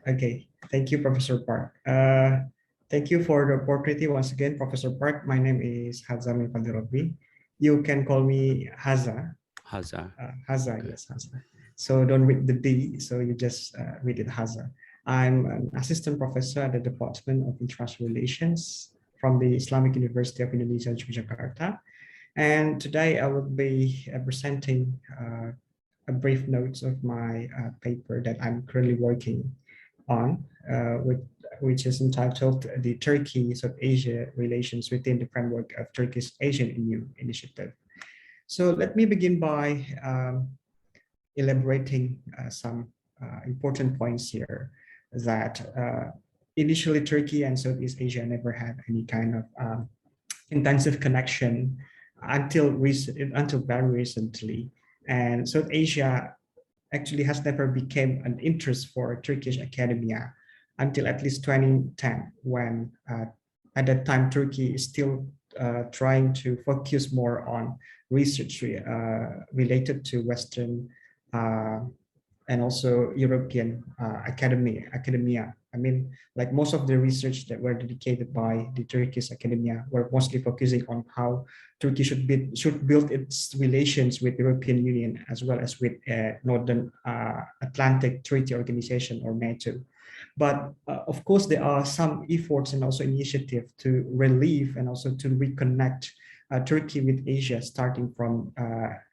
Okay, thank you, Professor Park. Thank you for the opportunity once again, Professor Park. My name is Hadza Robby. You can call me Hadza. Hadza. Hadza, Okay. yes, Hadza. So don't read the D, so you just read it Hadza. I'm an assistant professor at the Department of International Relations from the Islamic University of Indonesia, Jakarta. And today I will be presenting a brief notes of my paper that I'm currently working on, which is entitled The Turkey South Asia Relations Within the Framework of Turkish Asian EU Initiative. So let me begin by elaborating some important points here that initially Turkey and Southeast Asia never had any kind of intensive connection until very recently. And South Asia actually has never become an interest for Turkish academia until at least 2010, when at that time Turkey is still trying to focus more on research related to Western and also European academia. I mean, like most of the research that were dedicated by the Turkish academia were mostly focusing on how Turkey should build its relations with the European Union as well as with Northern Atlantic Treaty Organization or NATO. But of course, there are some efforts and also initiative to relieve and also to reconnect Turkey with Asia, starting from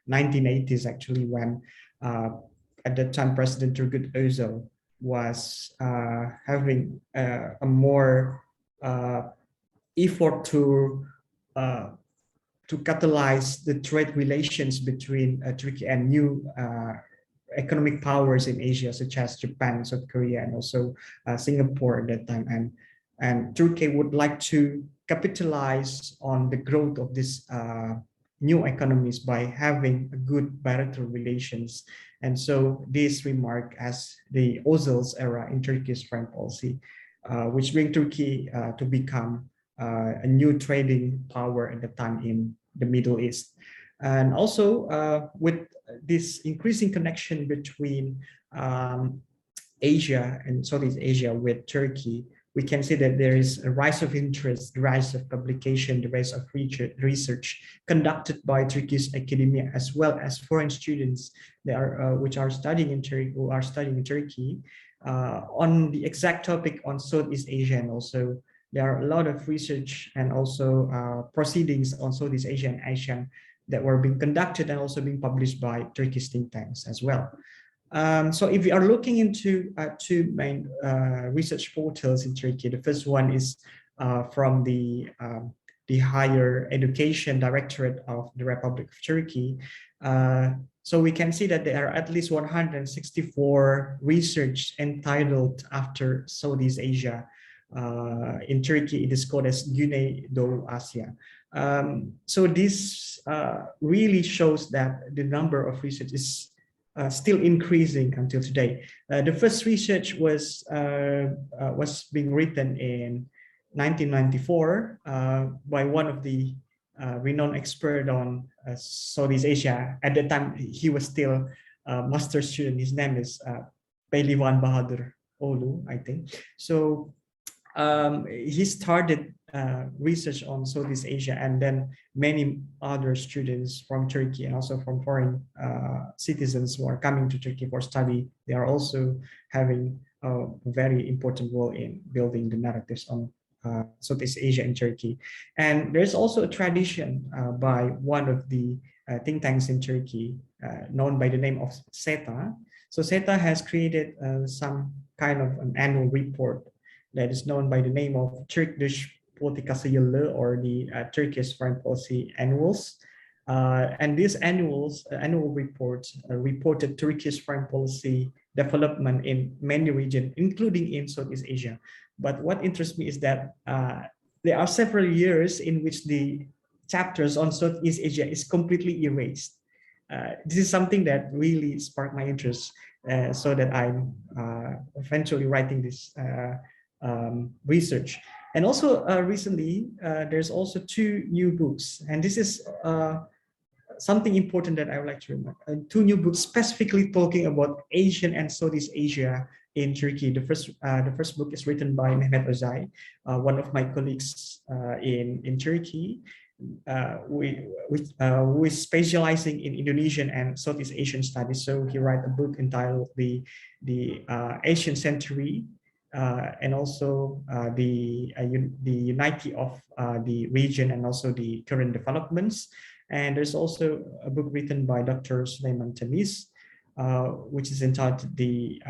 1980s, actually, when at that time President Turgut Özal was having a more effort to catalyze the trade relations between Turkey and new economic powers in Asia, such as Japan, South Korea, and also Singapore at that time. And Turkey would like to capitalize on the growth of these new economies by having a good bilateral relations. And so this remark as the Özal's era in Turkey's foreign policy, which bring Turkey to become a new trading power at the time in the Middle East. And also with this increasing connection between Asia and Southeast Asia with Turkey, we can see that there is a rise of interest, the rise of publication, the rise of research conducted by Turkish academia, as well as foreign students that are which are studying in Turkey, who are studying in Turkey on the exact topic on Southeast Asia. And also there are a lot of research and also proceedings on Southeast Asia and ASEAN that were being conducted and also being published by Turkish think tanks as well. So if we are looking into two main research portals in Turkey, the first one is from the Higher Education Directorate of the Republic of Turkey. So we can see that there are at least 164 research entitled after Southeast Asia. In Turkey, it is called as Güneydoğu Asya. So this really shows that the number of research is still increasing until today. The first research was being written in 1994 by one of the renowned expert on Southeast Asia. At that time, he was still a master student. His name is Pehlivan Bahadur Olu, I think. So he started research on Southeast Asia, and then many other students from Turkey and also from foreign citizens who are coming to Turkey for study, they are also having a very important role in building the narratives on Southeast Asia and Turkey. And there's also a tradition by one of the think tanks in Turkey known by the name of SETA. So SETA has created some kind of an annual report that is known by the name of Turkish Politikası Yılı, or the Turkish Foreign Policy Annuals. And these annual reports reported Turkish foreign policy development in many regions, including in Southeast Asia. But what interests me is that there are several years in which the chapters on Southeast Asia is completely erased. This is something that really sparked my interest, so that I'm eventually writing this research. And also recently, there's also two new books, and this is something important that I would like to remember. Two new books specifically talking about Asian and Southeast Asia in Turkey. The first book is written by Mehmet Özay, one of my colleagues in Turkey. Who is specializing in Indonesian and Southeast Asian studies. So he wrote a book entitled the Asian Century, and also the unity of the region and also the current developments. And there's also a book written by Dr. Sulaiman Tamis, which is entitled the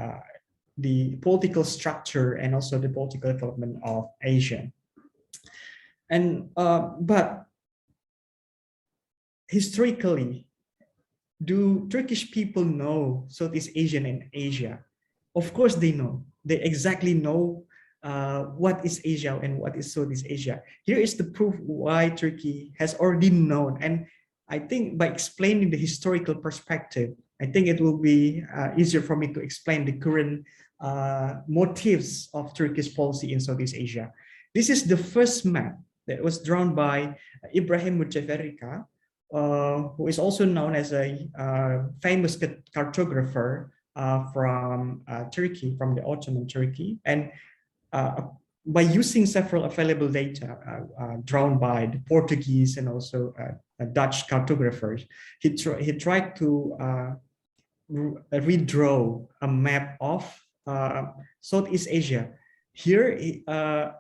political structure and also the political development of Asia. And but historically, do Turkish people know Southeast Asian and Asia? Of course they know. They exactly know what is Asia and what is Southeast Asia. Here is the proof why Turkey has already known. And I think by explaining the historical perspective, I think it will be easier for me to explain the current motives of Turkish policy in Southeast Asia. This is the first map that was drawn by Ibrahim Mutefferika, who is also known as a famous cartographer from Turkey, from the Ottoman Turkey. And by using several available data drawn by the Portuguese and also Dutch cartographers, he tried to redraw a map of Southeast Asia. Here,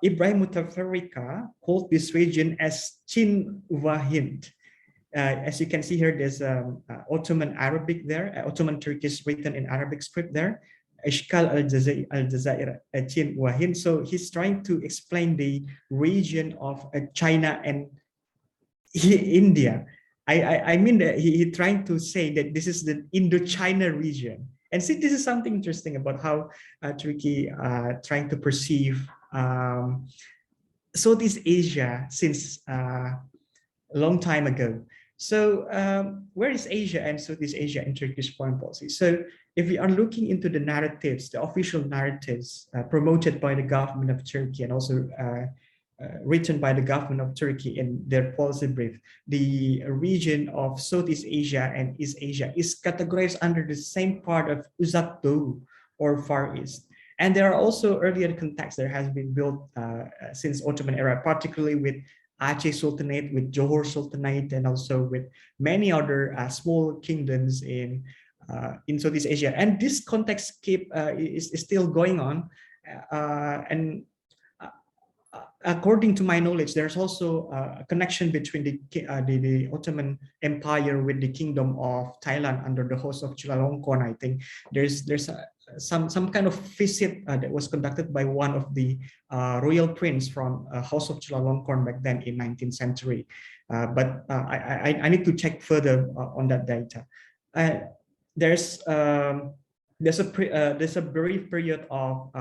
Ibrahim Mutefferika called this region as SHIN Hind. As you can see here, there's Ottoman Arabic there, Ottoman Turkish written in Arabic script there. Ishkal al-Jazair Chin Wahin. So he's trying to explain the region of China and India. I mean that he trying to say that this is the Indo-China region. And see, this is something interesting about how Turkey trying to perceive Southeast Asia since a long time ago. So where is Asia and Southeast Asia in Turkish foreign policy? So if we are looking into the narratives, the official narratives promoted by the government of Turkey and also written by the government of Turkey in their policy brief, the region of Southeast Asia and East Asia is categorized under the same part of Uzak Doğu or Far East. And there are also earlier contexts that has been built since Ottoman era, particularly with Aceh Sultanate, with Johor Sultanate, and also with many other small kingdoms in Southeast Asia. And this context is still going on. And according to my knowledge, there's also a connection between the Ottoman Empire with the Kingdom of Thailand under the host of Chulalongkorn. I think there's some kind of visit that was conducted by one of the royal prince from House of Chulalongkorn back then in 19th century. But I need to check further on that data. There's a brief period of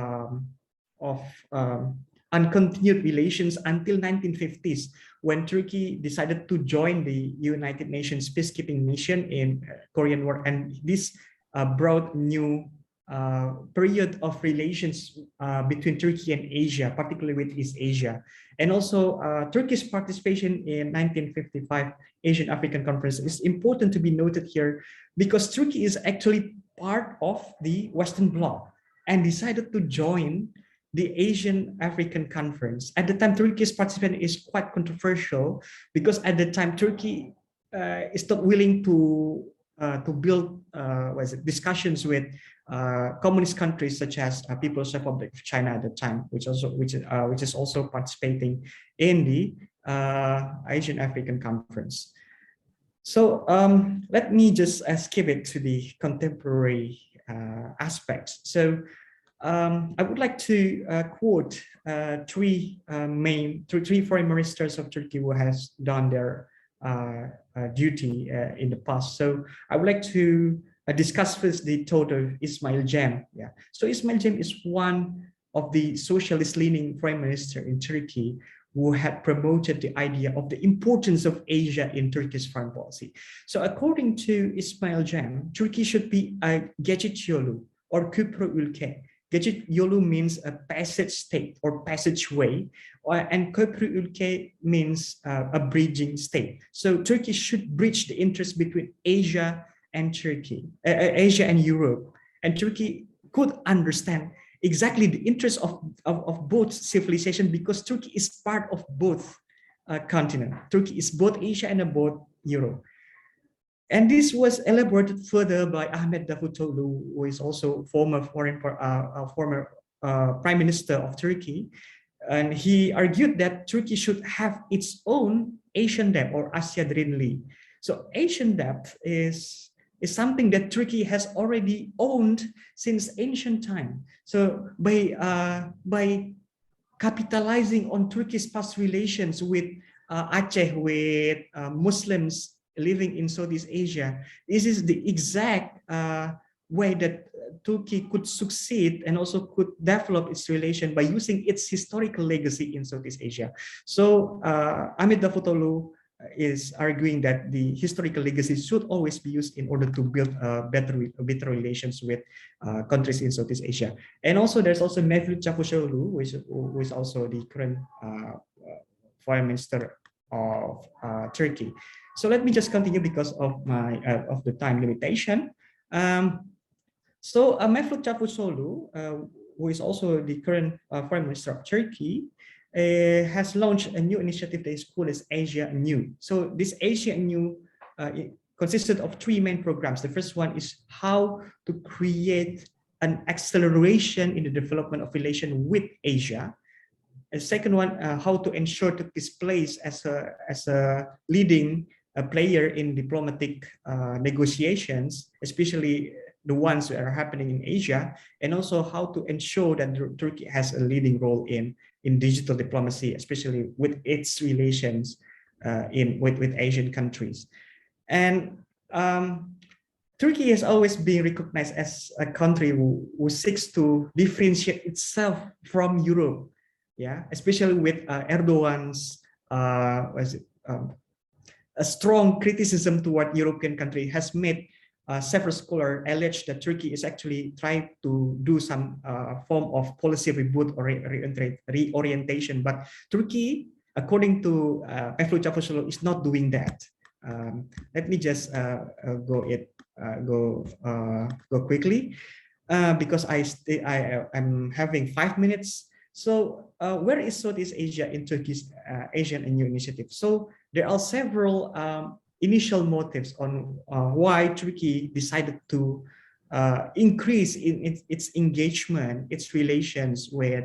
uncontinued relations until 1950s, when Turkey decided to join the United Nations peacekeeping mission in Korean War, and this brought new period of relations between Turkey and Asia, particularly with East Asia. And also Turkey's participation in 1955 Asian African Conference is important to be noted here, because Turkey is actually part of the Western Bloc and decided to join the Asian African Conference. At the time, Turkey's participation is quite controversial, because at the time Turkey is not willing to build discussions with communist countries such as People's Republic of China at the time, which is also participating in the Asian African Conference. So let me just skip it to the contemporary aspects. So I would like to quote three foreign ministers of Turkey who has done their duty in the past. So I would like to discuss first the thought of Ismail Cem. Yeah. So Ismail Cem is one of the socialist-leaning prime minister in Turkey who had promoted the idea of the importance of Asia in Turkish foreign policy. So according to Ismail Cem, Turkey should be a geçiş yolu or köprü ülke. Geçiş yolu means a passage state or passageway, and köprü ülke means a bridging state. So Turkey should bridge the interest between Asia and Turkey, Asia and Europe. And Turkey could understand exactly the interests of both civilizations, because Turkey is part of both continents. Turkey is both Asia and both Europe. And this was elaborated further by Ahmet Davutoglu, who is also former Prime Minister of Turkey. And he argued that Turkey should have its own Asian debt, or Asia Drinli. So Asian debt is something that Turkey has already owned since ancient time. So by capitalizing on Turkey's past relations with Aceh, with Muslims living in Southeast Asia, this is the exact way that Turkey could succeed and also could develop its relation by using its historical legacy in Southeast Asia. So Ahmet Davutoglu is arguing that the historical legacy should always be used in order to build better relations with countries in Southeast Asia. And also there's also Mevlut Cavusoglu, who is also the current Foreign Minister of Turkey. So let me just continue because of the time limitation. So Mevlut Cavusoglu, who is also the current Foreign Minister of Turkey, has launched a new initiative that is called as Asia New. So this Asia New consisted of three main programs. The first one is how to create an acceleration in the development of relation with Asia. The second one, how to ensure Turkey's place as a leading player in diplomatic negotiations, especially the ones that are happening in Asia, and also how to ensure that Turkey has a leading role in digital diplomacy, especially with its relations with Asian countries. And Turkey has always been recognized as a country who seeks to differentiate itself from Europe, yeah, especially with Erdogan's a strong criticism toward European country has made several scholars allege that Turkey is actually trying to do some form of policy reboot or reorientation. But Turkey, according to Mevlut Cavusoglu, is not doing that. Let me just go quickly because I'm having 5 minutes. So where is Southeast Asia in Turkey's Asian and New Initiative? So there are several initial motives on why Turkey decided to increase in its engagement, its relations with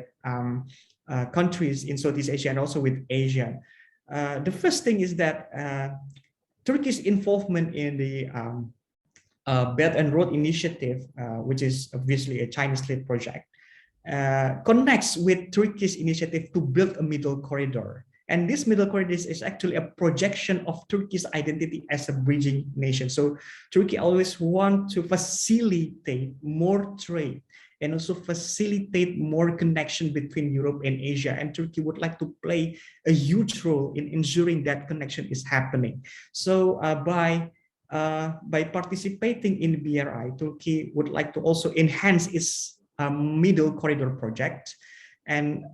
countries in Southeast Asia and also with Asia. The first thing is that Turkey's involvement in the Belt and Road Initiative, which is obviously a Chinese-led project, connects with Turkey's initiative to build a middle corridor. And this middle corridor is actually a projection of Turkey's identity as a bridging nation. So Turkey always wants to facilitate more trade and also facilitate more connection between Europe and Asia. And Turkey would like to play a huge role in ensuring that connection is happening. So by participating in BRI, Turkey would like to also enhance its middle corridor project, and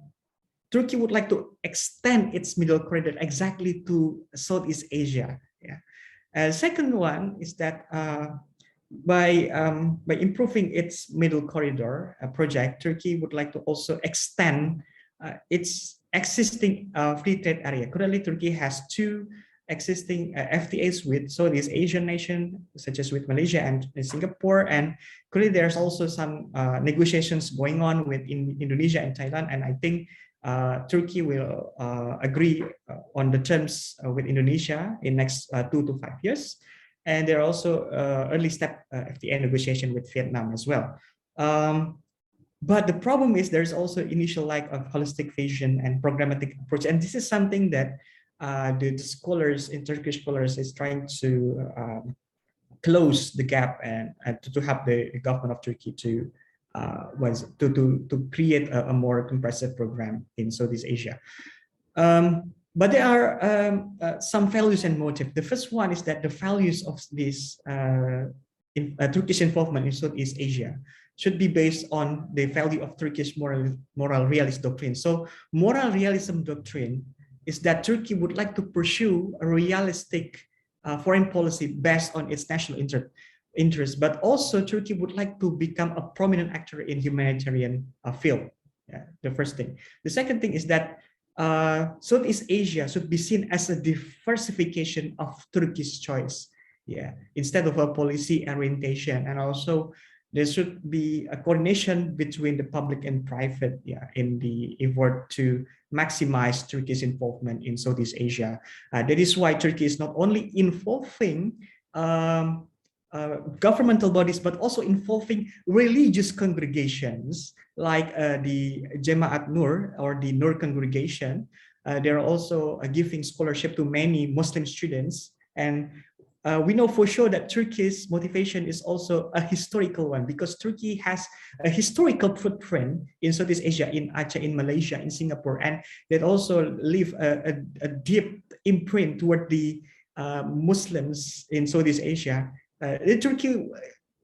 Turkey would like to extend its middle corridor exactly to Southeast Asia. Yeah. Second one is that by improving its middle corridor project, Turkey would like to also extend its existing free trade area. Currently, Turkey has two existing FTAs with Southeast Asian nations, such as with Malaysia and Singapore. And currently, there's also some negotiations going on with Indonesia and Thailand. And I think Turkey will agree on the terms with Indonesia in next 2 to 5 years. And there are also early step FTA negotiation with Vietnam as well. But the problem is there's also initial lack of holistic vision and programmatic approach. And this is something that the scholars, in Turkish scholars, is trying to close the gap and to help the government of Turkey to create a more comprehensive program in Southeast Asia. But there are some values and motive. The first one is that the values of this Turkish involvement in Southeast Asia should be based on the value of Turkish moral realist doctrine. So moral realism doctrine is that Turkey would like to pursue a realistic foreign policy based on its national interest. interest, but also Turkey would like to become a prominent actor in humanitarian field. Yeah, the first thing. The second thing is that Southeast Asia should be seen as a diversification of Turkey's choice. Yeah, instead of a policy orientation, and also there should be a coordination between the public and private, yeah, in the effort to maximize Turkey's involvement in Southeast Asia. That is why Turkey is not only involving governmental bodies, but also involving religious congregations like the Jemaat Nur or the Nur congregation. They're also giving scholarship to many Muslim students. And we know for sure that Turkey's motivation is also a historical one, because Turkey has a historical footprint in Southeast Asia, in Aceh, in Malaysia, in Singapore, and that also leave a deep imprint toward the Muslims in Southeast Asia. Turkey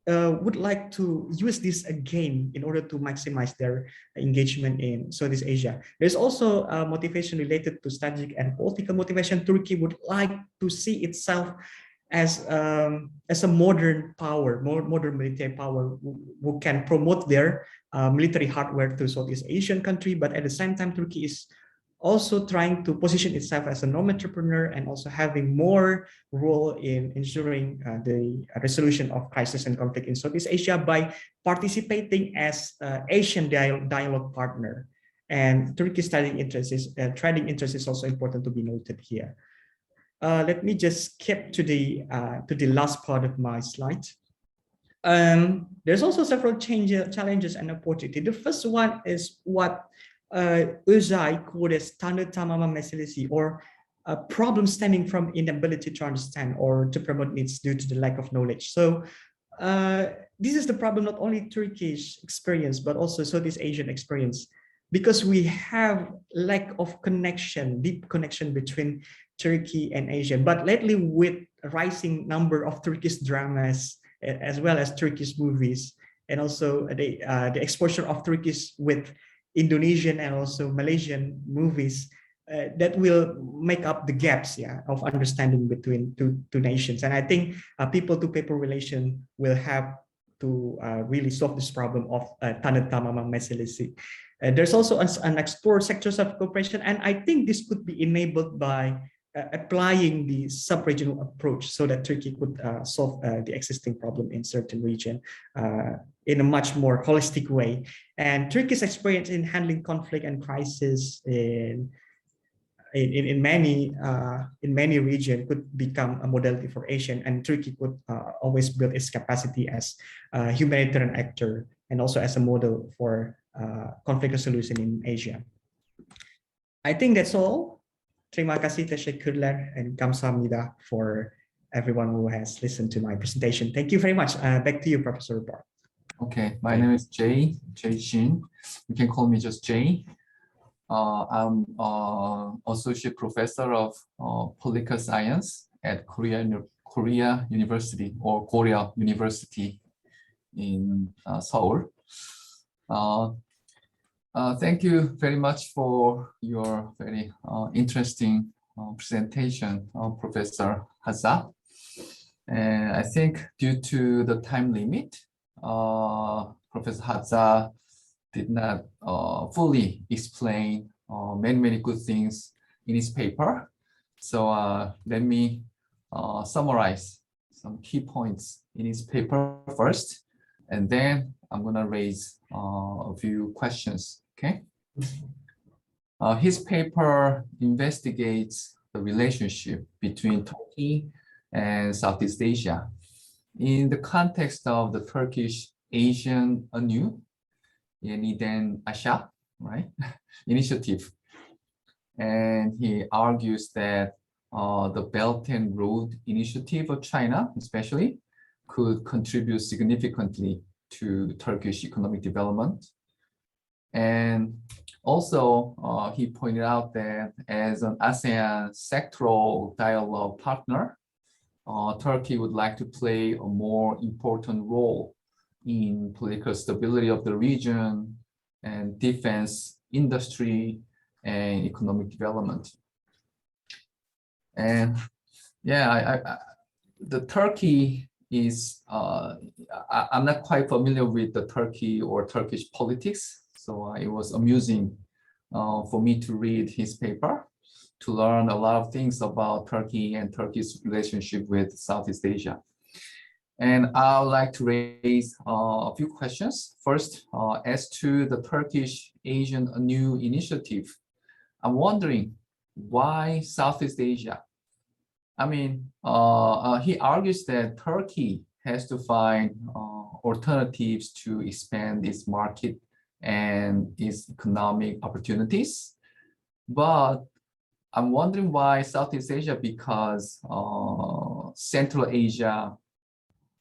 would like to use this again in order to maximize their engagement in Southeast Asia. There's also a motivation related to strategic and political motivation. Turkey would like to see itself as a modern power, modern military power who can promote their military hardware to Southeast Asian country, but at the same time, Turkey is also trying to position itself as a non-entrepreneur and also having more role in ensuring the resolution of crisis and conflict in Southeast Asia by participating as Asian dialogue partner. And Turkey's trading interest is also important to be noted here. Let me just skip to the last part of my slide. There's also several challenges and opportunity. The first one is what Özay called as standard tamama meselesi, or a problem stemming from inability to understand or to promote needs due to the lack of knowledge. So this is the problem, not only Turkish experience, but also Southeast Asian experience, because we have lack of connection, deep connection between Turkey and Asia. But lately, with a rising number of Turkish dramas, as well as Turkish movies, and also the exposure of Turkish with Indonesian and also Malaysian movies, that will make up the gaps, yeah, of understanding between two nations. And I think people-to-people relation will have to really solve this problem of Tanah Tamama Meselesi. There's also unexplored sectors of cooperation, and I think this could be enabled by applying the sub-regional approach, so that Turkey could solve the existing problem in certain region in a much more holistic way. And Turkey's experience in handling conflict and crisis in many regions could become a modality for Asia, and Turkey could always build its capacity as a humanitarian actor and also as a model for conflict resolution in Asia. I think that's all. Terima kasih, teşekkürler, and kamsahamnida for everyone who has listened to my presentation. Thank you very much. Back to you, Professor Bart. Okay, my name is Jay Shin. You can call me just Jay. I'm associate professor of political science at Korea University, or Korea University in Seoul. Thank you very much for your very interesting presentation, Professor Hadza. And I think due to the time limit, Professor Hadza did not fully explain many good things in his paper. So let me summarize some key points in his paper first, and then I'm going to raise a few questions. Okay. His paper investigates the relationship between Turkey and Southeast Asia in the context of the Turkish Asian ANU, Yeniden Asia, right, initiative. And he argues that the Belt and Road Initiative of China, especially, could contribute significantly to Turkish economic development. And also, he pointed out that as an ASEAN sectoral dialogue partner, Turkey would like to play a more important role in political stability of the region and defense industry and economic development. And yeah, the Turkey is I'm not quite familiar with the Turkey or Turkish politics, so it was amusing for me to read his paper, to learn a lot of things about Turkey and Turkey's relationship with Southeast Asia. And I would like to raise a few questions. First, as to the Turkish Asian New Initiative, I'm wondering why Southeast Asia? I mean, he argues that Turkey has to find alternatives to expand its market and its economic opportunities. But I'm wondering why Southeast Asia, because Central Asia,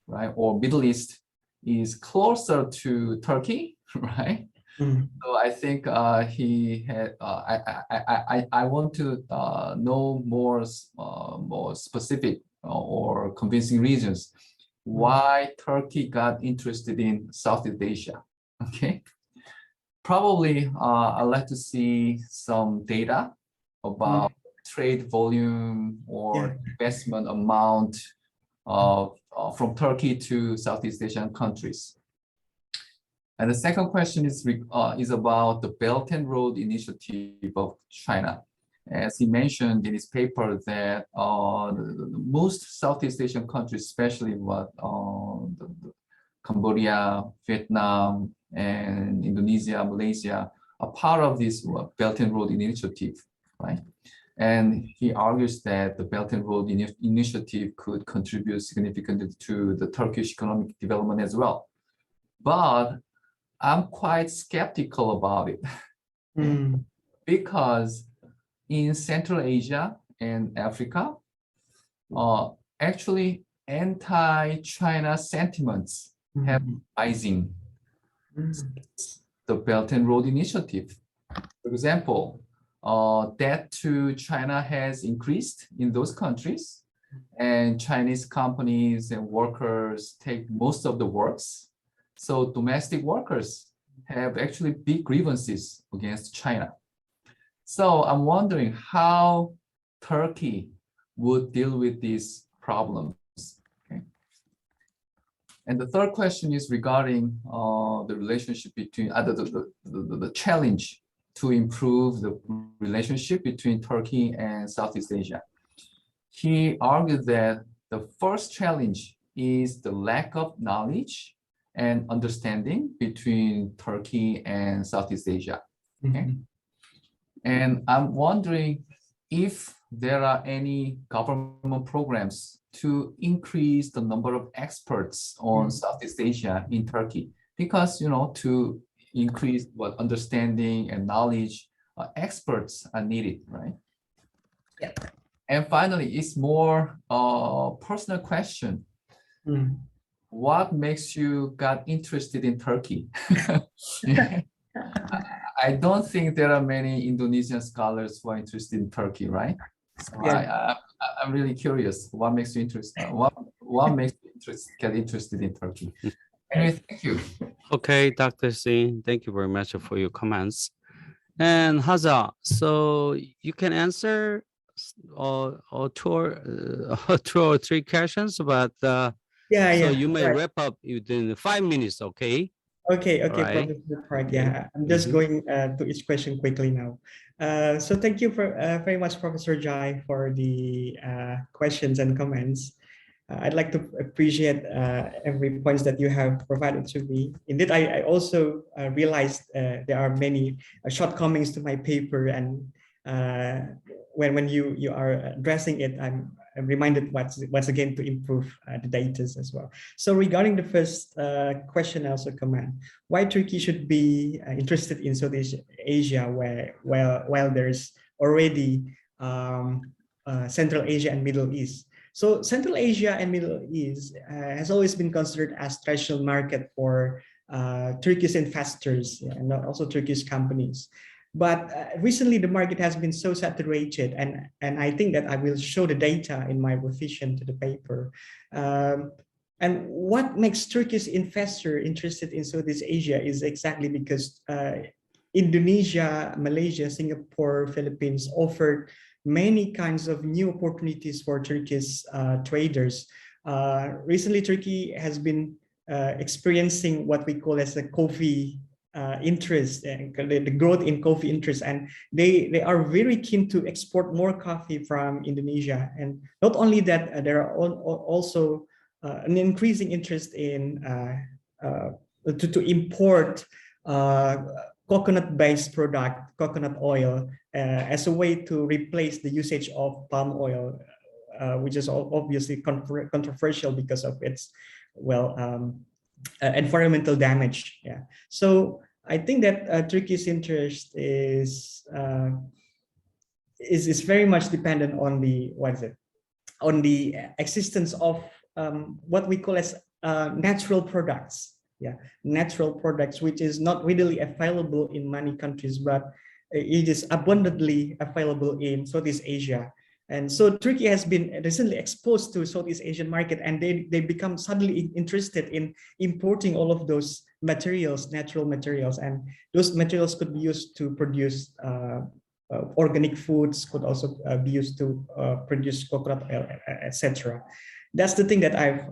right, or Middle East is closer to Turkey, right? Mm. So I think he had. I want to know more specific or convincing reasons why Turkey got interested in Southeast Asia. Okay, probably I'd like to see some data about trade volume or investment amount from Turkey to Southeast Asian countries. And the second question is about the Belt and Road Initiative of China. As he mentioned in his paper that most Southeast Asian countries, especially Cambodia, Vietnam, and Indonesia, Malaysia, are part of this Belt and Road Initiative, right? And he argues that the Belt and Road Initiative could contribute significantly to the Turkish economic development as well. But I'm quite skeptical about it because in Central Asia and Africa, actually anti-China sentiments have been rising. The Belt and Road Initiative, for example, debt to China has increased in those countries, and Chinese companies and workers take most of the works. So domestic workers have actually big grievances against China. So I'm wondering how Turkey would deal with these problems. Okay. And the third question is regarding the relationship between the challenge to improve the relationship between Turkey and Southeast Asia. He argued that the first challenge is the lack of knowledge and understanding between Turkey and Southeast Asia. Okay? And I'm wondering if there are any government programs to increase the number of experts on Southeast Asia in Turkey, because, you know, to increase what understanding and knowledge, experts are needed, right? Yeah. And finally, it's more personal question. What makes you got interested in Turkey? I don't think there are many Indonesian scholars who are interested in Turkey, right? So I'm really curious. What makes you interested? What makes you get interested in Turkey? Anyway, thank you. Okay, Dr. Singh, thank you very much for your comments. And Hadza, so you can answer two or three questions, but so you may wrap up within 5 minutes, okay? Okay, right. Professor Park. Yeah, I'm just going to each question quickly now. So thank you for very much, Professor Jai, for the questions and comments. I'd like to appreciate every points that you have provided to me. Indeed, I also realized there are many shortcomings to my paper, and when you are addressing it, I'm reminded once again to improve the data as well. So regarding the first question, I also comment why Turkey should be interested in Southeast Asia, while there's already Central Asia and Middle East. So Central Asia and Middle East has always been considered as traditional market for Turkish investors and also Turkish companies. But recently the market has been so saturated, and I think that I will show the data in my revision to the paper. And what makes Turkish investor interested in Southeast Asia is exactly because Indonesia, Malaysia, Singapore, Philippines offered many kinds of new opportunities for Turkish traders Recently, Turkey has been experiencing what we call as a coffee interest and the growth in coffee interest, and they are very keen to export more coffee from Indonesia. And not only that, there are also an increasing interest in to import coconut-based product, coconut oil, as a way to replace the usage of palm oil, which is obviously controversial because of its, well, environmental damage. Yeah. So I think that Turkey's interest is very much dependent on the on the existence of what we call as natural products. Yeah, natural products, which is not readily available in many countries, but it is abundantly available in Southeast Asia. And so Turkey has been recently exposed to Southeast Asian market, and they become suddenly interested in importing all of those materials, natural materials, and those materials could be used to produce organic foods, could also be used to produce coconut oil, etc. That's the thing that I've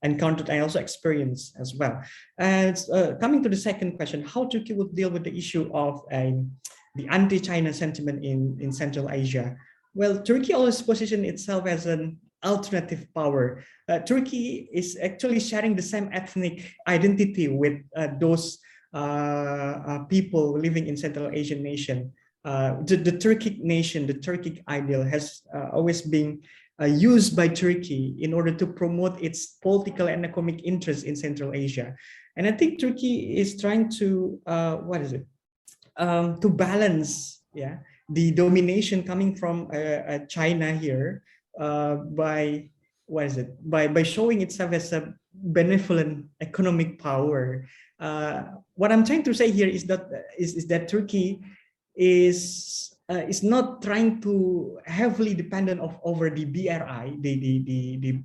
encountered and also experienced as well. And coming to the second question, how Turkey would deal with the issue of the anti-China sentiment in Central Asia. Well, Turkey always positioned itself as an alternative power. Turkey is actually sharing the same ethnic identity with those people living in Central Asian nation. The Turkic nation, the Turkic ideal has always been used by Turkey in order to promote its political and economic interests in Central Asia. And I think Turkey is trying to, to balance, yeah, the domination coming from China here by showing itself as a benevolent economic power. What I'm trying to say here is that Turkey is not trying to heavily dependent over the BRI, the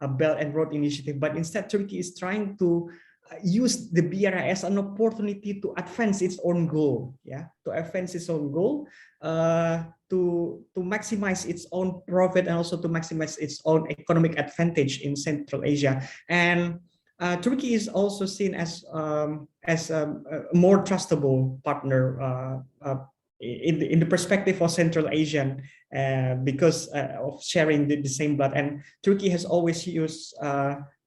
Belt and Road Initiative, but instead Turkey is trying to use the BRI as an opportunity to advance its own goal, yeah, to advance its own goal, to maximize its own profit and also to maximize its own economic advantage in Central Asia. And Turkey is also seen as a more trustable partner in the perspective of Central Asian, because of sharing the same blood. And Turkey has always used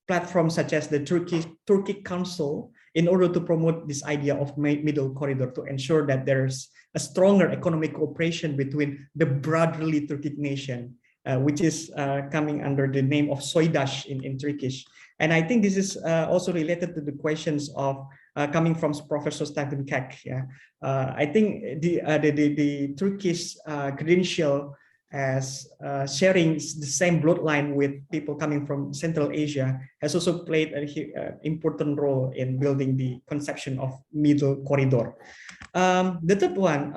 platforms such as the Turkic Council in order to promote this idea of middle corridor, to ensure that there's a stronger economic cooperation between the brotherly Turkic nation, which is coming under the name of Soydaş in Turkish. And I think this is also related to the questions of coming from Professor Stephen Keck. Yeah, I think the Turkish credential as sharing the same bloodline with people coming from Central Asia has also played an important role in building the conception of middle corridor. The third one,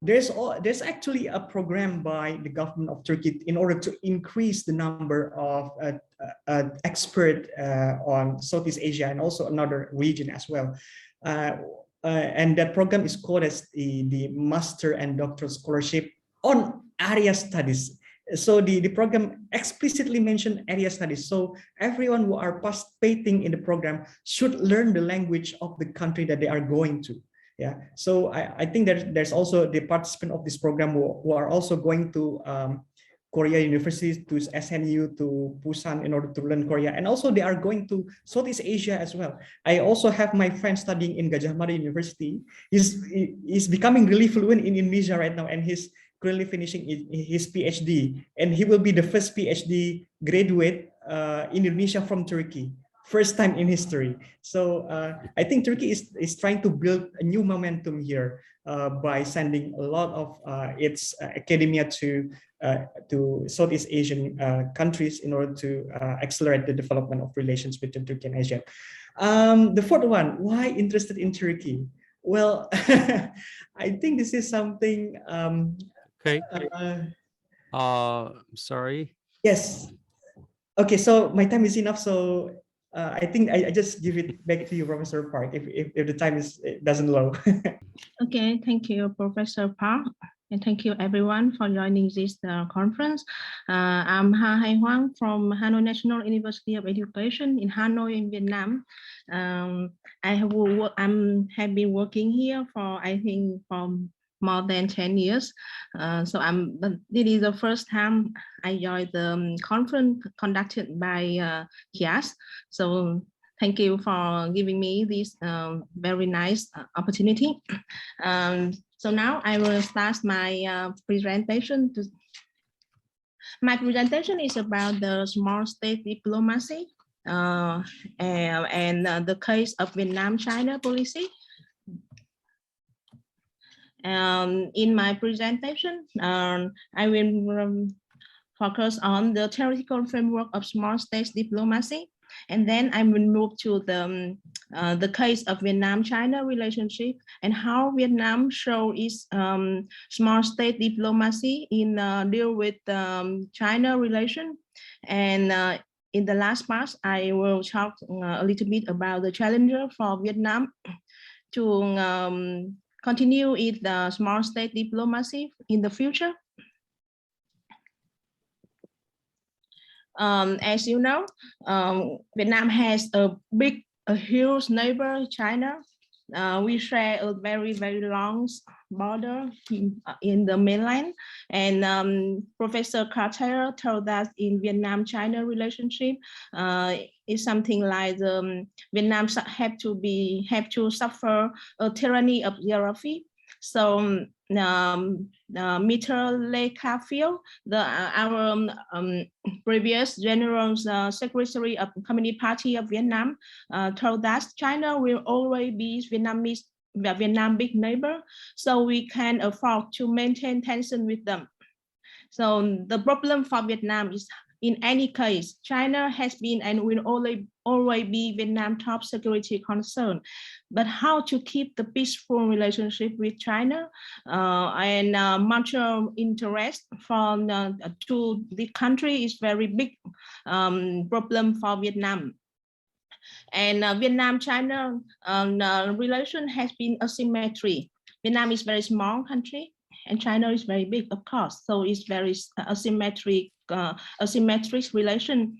there's actually a program by the government of Turkey in order to increase the number of experts on Southeast Asia and also another region as well. And that program is called as the Master and Doctoral Scholarship on Area Studies. So the program explicitly mentioned area studies. So everyone who are participating in the program should learn the language of the country that they are going to. Yeah, so I think there's also the participant of this program who are also going to Korea universities, to SNU, to Busan in order to learn Korea, and also they are going to Southeast Asia as well. I also have my friend studying in Gajah Mada University. He's becoming really fluent in Indonesia right now, and he's currently finishing his PhD, and he will be the first PhD graduate in Indonesia from Turkey. First time in history. So I think Turkey is trying to build a new momentum here by sending a lot of its academia to Southeast Asian countries in order to accelerate the development of relations between Turkey and Asia. The fourth one, why interested in Turkey? Well, I think this is something. Okay. Sorry. Yes. Okay, so my time is enough. So I think I just give it back to you, Professor Park, if the time doesn't low. Okay, thank you, Professor Park. And thank you everyone for joining this conference. I'm Hai Hoang from Hanoi National University of Education in Hanoi in Vietnam. I have been working here for, I think, for more than 10 years. This is the first time I joined the conference conducted by KIAS. So thank you for giving me this very nice opportunity. So now I will start my presentation. My presentation is about the small state diplomacy and the case of Vietnam-China policy. In my presentation, I will focus on the theoretical framework of small states diplomacy, and then I will move to the case of Vietnam-China relationship and how Vietnam show its small state diplomacy in deal with China relation. And in the last part, I will talk a little bit about the challenger for Vietnam to continue its small state diplomacy in the future. As you know, Vietnam has a huge neighbor, China. We share a very, very long border in the mainland. And Professor Carter told us in Vietnam-China relationship is something like Vietnam have to suffer a tyranny of geography. So Mr. Lê Khả Phiêu, our previous General Secretary of Communist Party of Vietnam, told us China will always be Vietnam big neighbor, so we can afford to maintain tension with them. So the problem for Vietnam is, in any case, China has been and will always be Vietnam's top security concern. But how to keep the peaceful relationship with China and mutual interest from to the country is very big problem for Vietnam. And Vietnam-China relation has been asymmetry. Vietnam is very small country and China is very big, of course. So it's very asymmetric relation.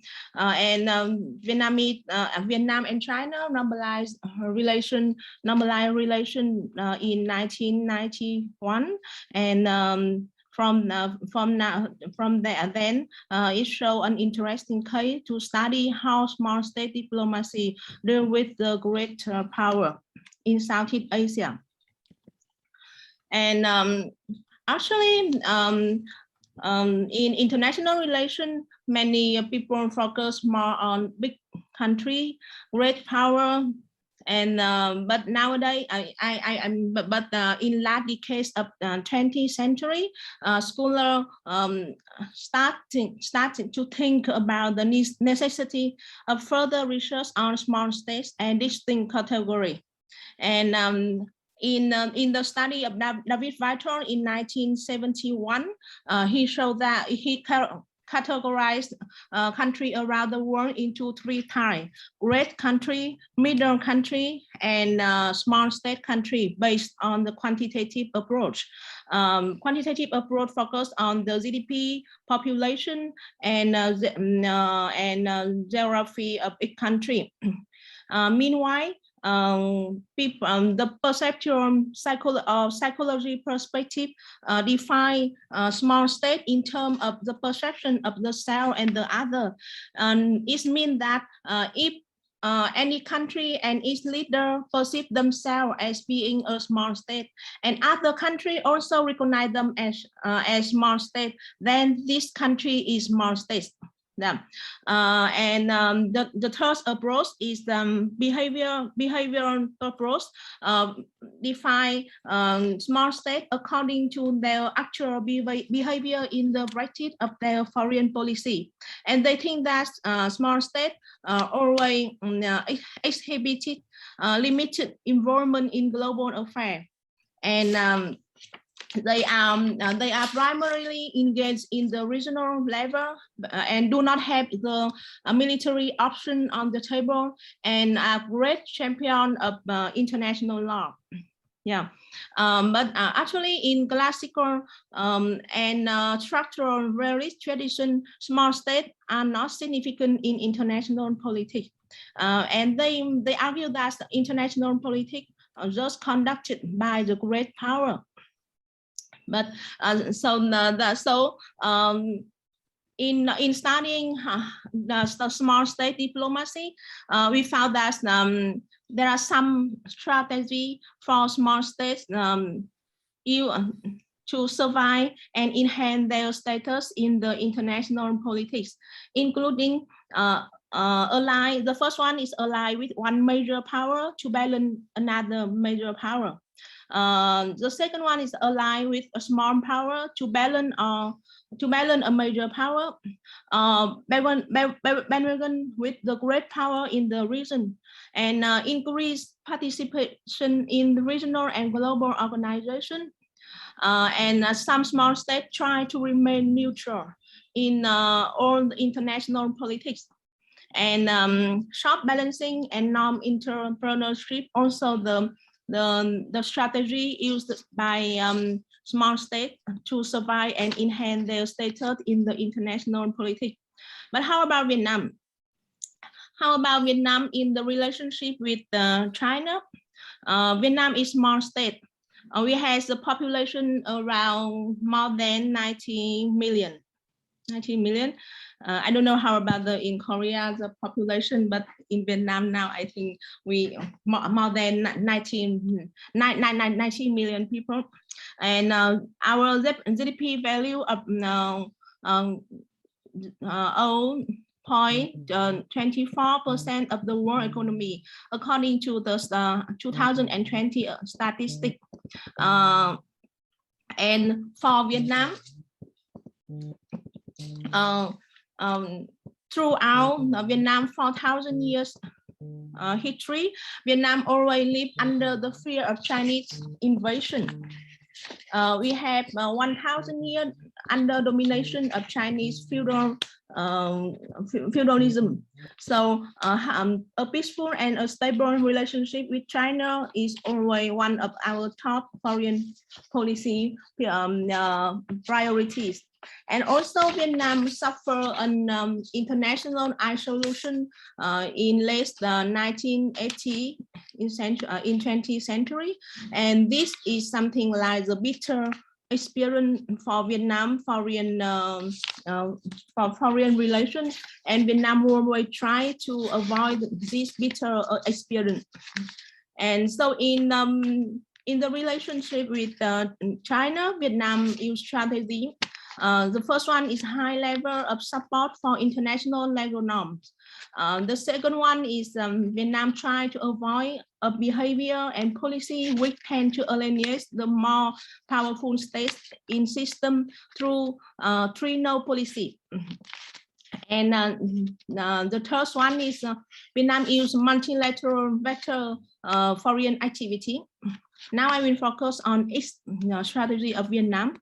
Vietnam and China normalized relation in 1991, and from there, then it showed an interesting case to study how small state diplomacy deal with the great power in Southeast Asia. And actually, in international relations, many people focus more on big country, great power, and but nowadays, in last decades of 20th century, scholars started to think about the necessity of further research on small states and distinct category. And in the study of David Vitor in 1971, he showed that he categorized country around the world into 3 types: great country, middle country, and small state country based on the quantitative approach. Quantitative approach focused on the GDP, population, and geography of each country. Meanwhile, the perceptual psychology perspective define small state in terms of the perception of the self and the other. It means that if any country and its leader perceive themselves as being a small state, and other country also recognize them as small state, then this country is small state. Yeah. The third approach is the behavioral approach, define small state according to their actual behavior in the practice of their foreign policy. And they think that small state always exhibited limited involvement in global affairs. And they are primarily engaged in the regional level and do not have the military option on the table, and are great champion of international law. Yeah, but actually in classical and structural realist tradition, small states are not significant in international politics. And they argue that the international politics are just conducted by the great power. But in studying the small state diplomacy, we found that there are some strategy for small states to survive and enhance their status in the international politics, including ally. The first one is ally with one major power to balance another major power. The second one is ally with a small power to balance a major power, bandwagon with the great power in the region, and increase participation in the regional and global organization. And some small states try to remain neutral in all the international politics. And sharp balancing and non-entrepreneurship, also the strategy used by small states to survive and enhance their status in the international politics. But how about Vietnam? How about Vietnam in the relationship with China? Vietnam is a small state. We have a population around more than 90 million. 90 million. I don't know how about in Korea, the population, but in Vietnam now, I think we more than 90 million people. And our GDP value of 0.24% of the world economy, according to the 2020 statistic. And for Vietnam, throughout Vietnam 4,000 years history, Vietnam always lived under the fear of Chinese invasion. We have 1,000 years under domination of Chinese feudalism. So a peaceful and a stable relationship with China is always one of our top foreign policy priorities. And also Vietnam suffered an international isolation in late 1980 in 20th century. And this is something like the bitter experience for Vietnam foreign relations, and Vietnam always try to avoid this bitter experience. And so in the relationship with China, Vietnam use strategy. The first one is high level of support for international legal norms. The second one is Vietnam try to avoid a behavior and policy which tend to alienate the more powerful states in system through three-no policy. And the third one is Vietnam use multilateral better foreign activity. Now I will focus on its strategy of Vietnam.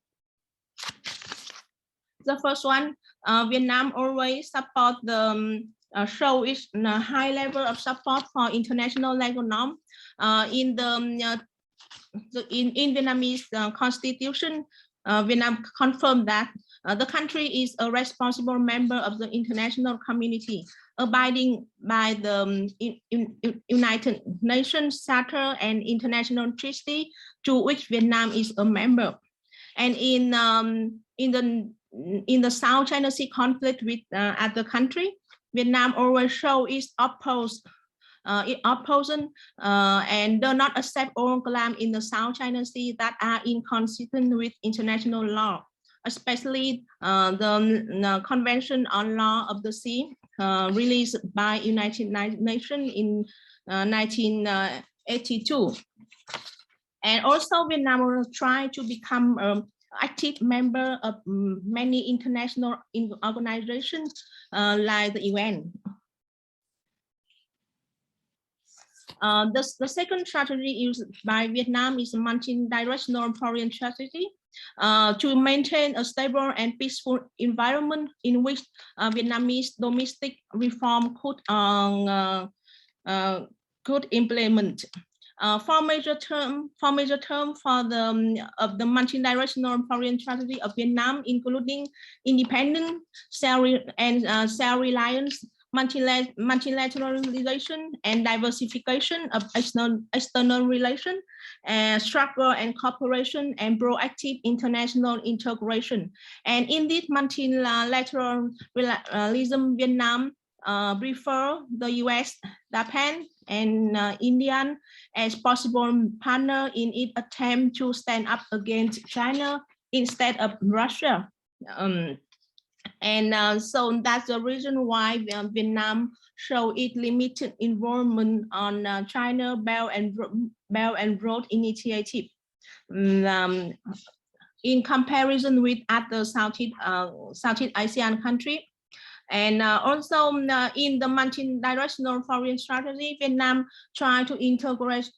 The first one, Vietnam always support the show its high level of support for international legal norm. In Vietnamese constitution, Vietnam confirmed that the country is a responsible member of the international community, abiding by the United Nations Charter and international treaty to which Vietnam is a member. And in the South China Sea conflict with other country, Vietnam always show its opposition and do not accept all claims in the South China Sea that are inconsistent with international law, especially the Convention on Law of the Sea released by United Nations in 1982. And also Vietnam will try to become active member of many international organizations like the UN. The second strategy used by Vietnam is a multi-directional foreign strategy to maintain a stable and peaceful environment in which Vietnamese domestic reform could implement. Four major term for the of the multi-directional foreign strategy of Vietnam, including independent, self-reliance, multilateralization, and diversification of external relation, struggle and cooperation, and proactive international integration. And in this multilateralism, Vietnam prefer the US, Japan, and India as possible partner in its attempt to stand up against China instead of Russia. So that's the reason why Vietnam show its limited involvement on China Belt and Road Initiative. In comparison with other Southeast Asian countries. And also in the multi-directional foreign strategy, Vietnam tried to integrate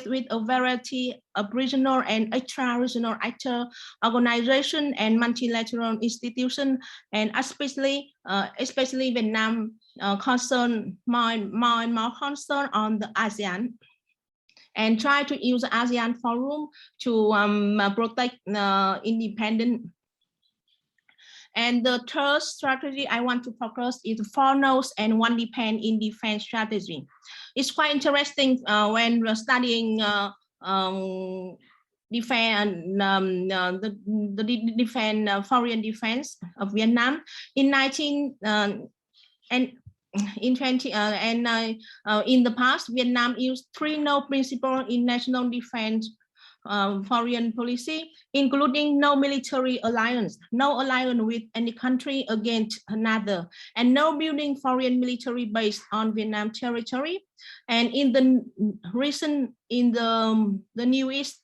with a variety of regional and extra-regional actor, organization, and multilateral institutions, and especially Vietnam concern more concern on the ASEAN, and try to use the ASEAN forum to protect independent. And the third strategy I want to focus is 4 nodes and 1 depend in defense strategy. It's quite interesting when we're studying foreign defense of Vietnam in in the past, Vietnam used 3 node principles in national defense foreign policy, including no military alliance, no alliance with any country against another, and no building foreign military base on Vietnam territory. And in the newest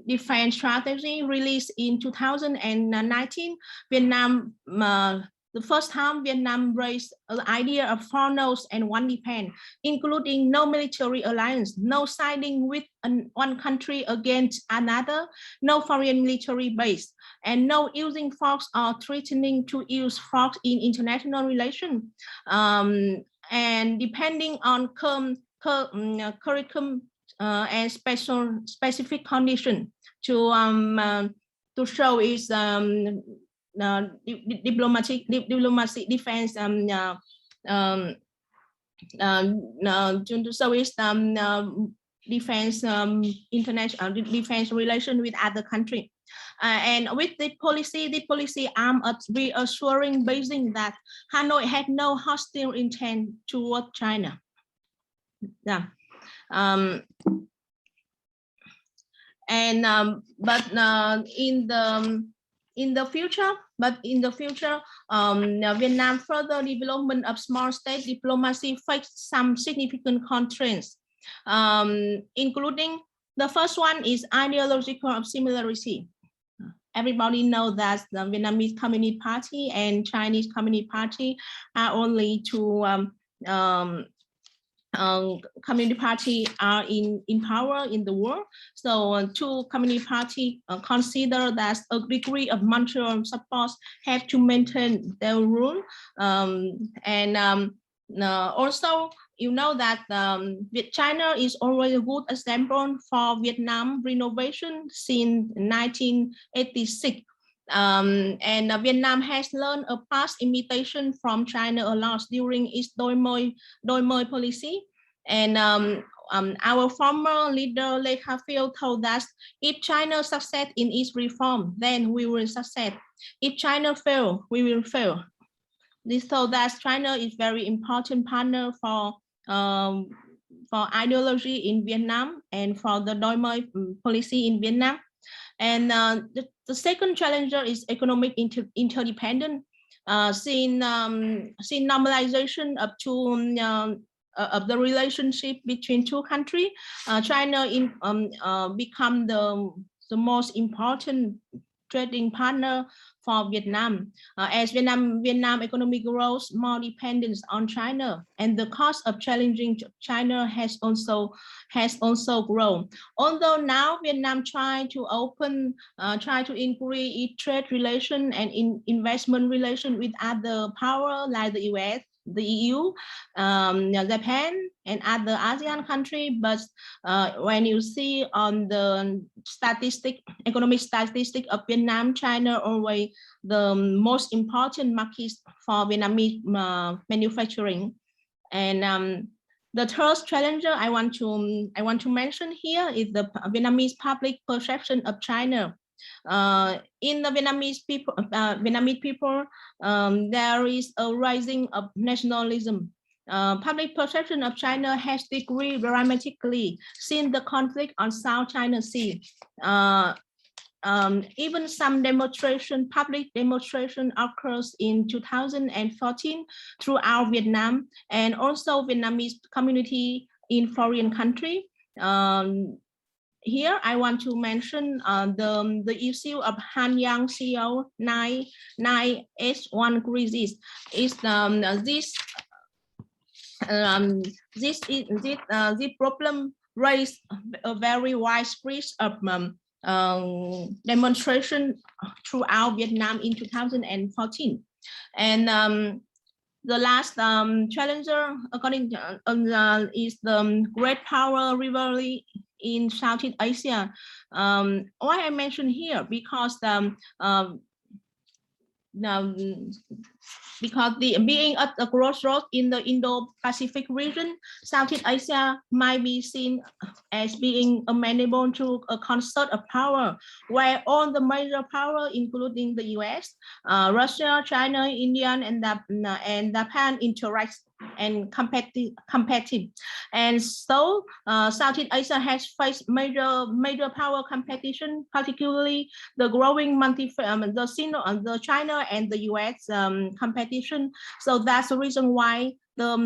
defense strategy released in 2019, Vietnam. The first time Vietnam raised the idea of 4 nodes and 1 depend, including no military alliance, no siding with one country against another, no foreign military base, and no using force or threatening to use force in international relations. And depending on curriculum and specific condition to show its diplomacy defense to show its defense international defense relation with other country. And with the policy aimed at reassuring Beijing that Hanoi had no hostile intent toward China. Yeah. In the future, Vietnam further development of small state diplomacy faced some significant constraints, including the first one is ideological similarity. Everybody knows that the Vietnamese Communist Party and Chinese Communist Party are only two Communist Party are in power in the world. So two Communist Party consider that a degree of mutual support have to maintain their rule. Also, you know that China is always a good example for Vietnam renovation since 1986. Vietnam has learned a past imitation from China a lot during its Đôi môi policy. And our former leader Lê Khả Phiêu told us, if China succeeds in its reform, then we will succeed. If China fails, we will fail. This told us China is very important partner for ideology in Vietnam and for the Đôi môi policy in Vietnam. And the second challenger is economic interdependence. Since normalization of the relationship between two countries, China become the most important trading partner for Vietnam. As Vietnam economy grows, more dependence on China, and the cost of challenging China has also grown. Although now Vietnam try to increase its trade relation and investment relation with other power like the US, the EU, Japan, and other ASEAN countries. But when you see on the economic statistic of Vietnam, China always the most important markets for Vietnamese manufacturing. And the third challenger I want to mention here is the Vietnamese public perception of China. In the Vietnamese people, there is a rising of nationalism. Public perception of China has decreased dramatically since the conflict on South China Sea. Even some public demonstration occurs in 2014 throughout Vietnam, and also Vietnamese community in foreign country. Here, I want to mention the issue of Hai Hoang CO 9H1 crisis. This problem raised a very wide spread of demonstration throughout Vietnam in 2014. And the last challenger, according to is the great power rivalry in Southeast Asia. Why I mention here? Because being at the crossroads in the Indo-Pacific region, Southeast Asia might be seen as being amenable to a concert of power, where all the major power, including the US, Russia, China, India, and Japan interact and competitive. And so Southeast Asia has faced major power competition, particularly the growing the China and the US competition. So that's the reason why the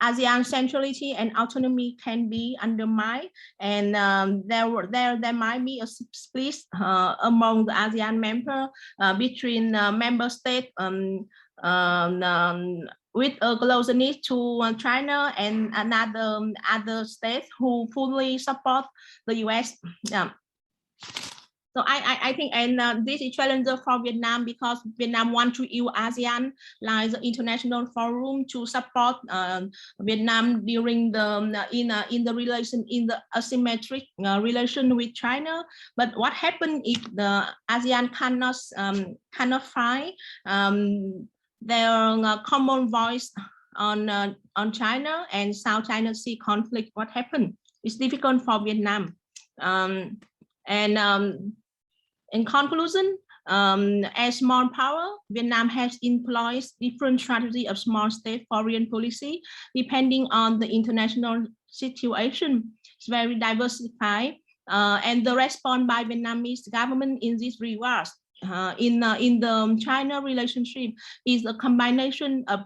ASEAN centrality and autonomy can be undermined, and there might be a split among the ASEAN member between member states with a closeness to China and other states who fully support the US. So I think, and this is challenger for Vietnam, because Vietnam wants to use ASEAN like the international forum to support Vietnam during the in the asymmetric relation with China. But what happens if the ASEAN cannot find their common voice on China and South China Sea conflict? What happened? It's difficult for Vietnam. In conclusion, as small power, Vietnam has employed different strategy of small state foreign policy depending on the international situation. It's very diversified, and the response by Vietnamese government in this regard in the China relationship is a combination of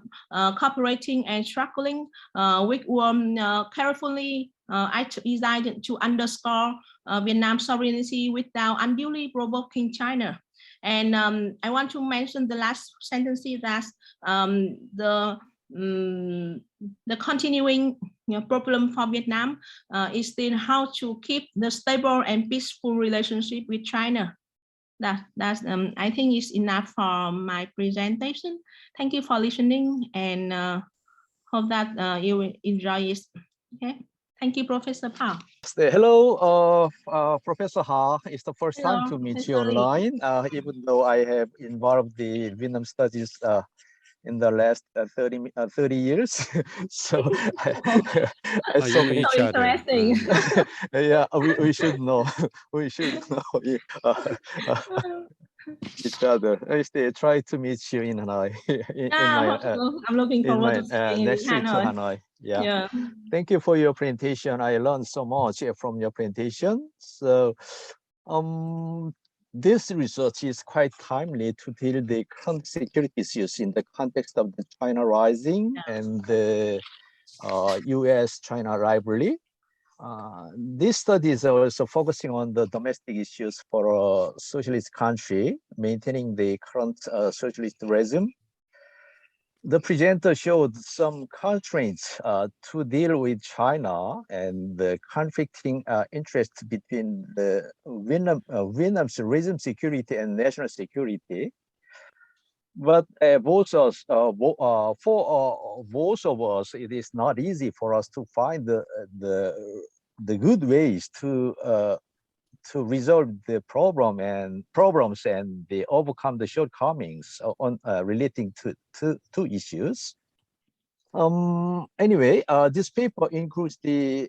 cooperating and struggling, which were carefully designed to underscore Vietnam's sovereignty without unduly provoking China. And I want to mention the last sentence, that the continuing problem for Vietnam is still how to keep the stable and peaceful relationship with China. That's I think is enough for my presentation. Thank you for listening, and hope that you will enjoy it. Okay. Thank you, Professor Pham. Hello, Professor Ha. It's the first Hello, time to meet Professor you online, even though I have involved the Vietnam studies in the last 30 years. So so you know each other. Interesting. yeah, we should know. We should know each other. I still try to meet you in Hanoi. I'm looking forward to seeing you in next trip to Hanoi. Hanoi. Yeah. Yeah. Thank you for your presentation. I learned so much from your presentation. So this research is quite timely to deal the current security issues in the context of the China rising and the US-China rivalry. This study is also focusing on the domestic issues for a socialist country, maintaining the current socialist regime. The presenter showed some constraints to deal with China and the conflicting interests between the Vietnam's region security and national security. But for both of us, it is not easy for us to find the good ways to resolve the problems and they overcome the shortcomings on relating to issues. Anyway, this paper includes the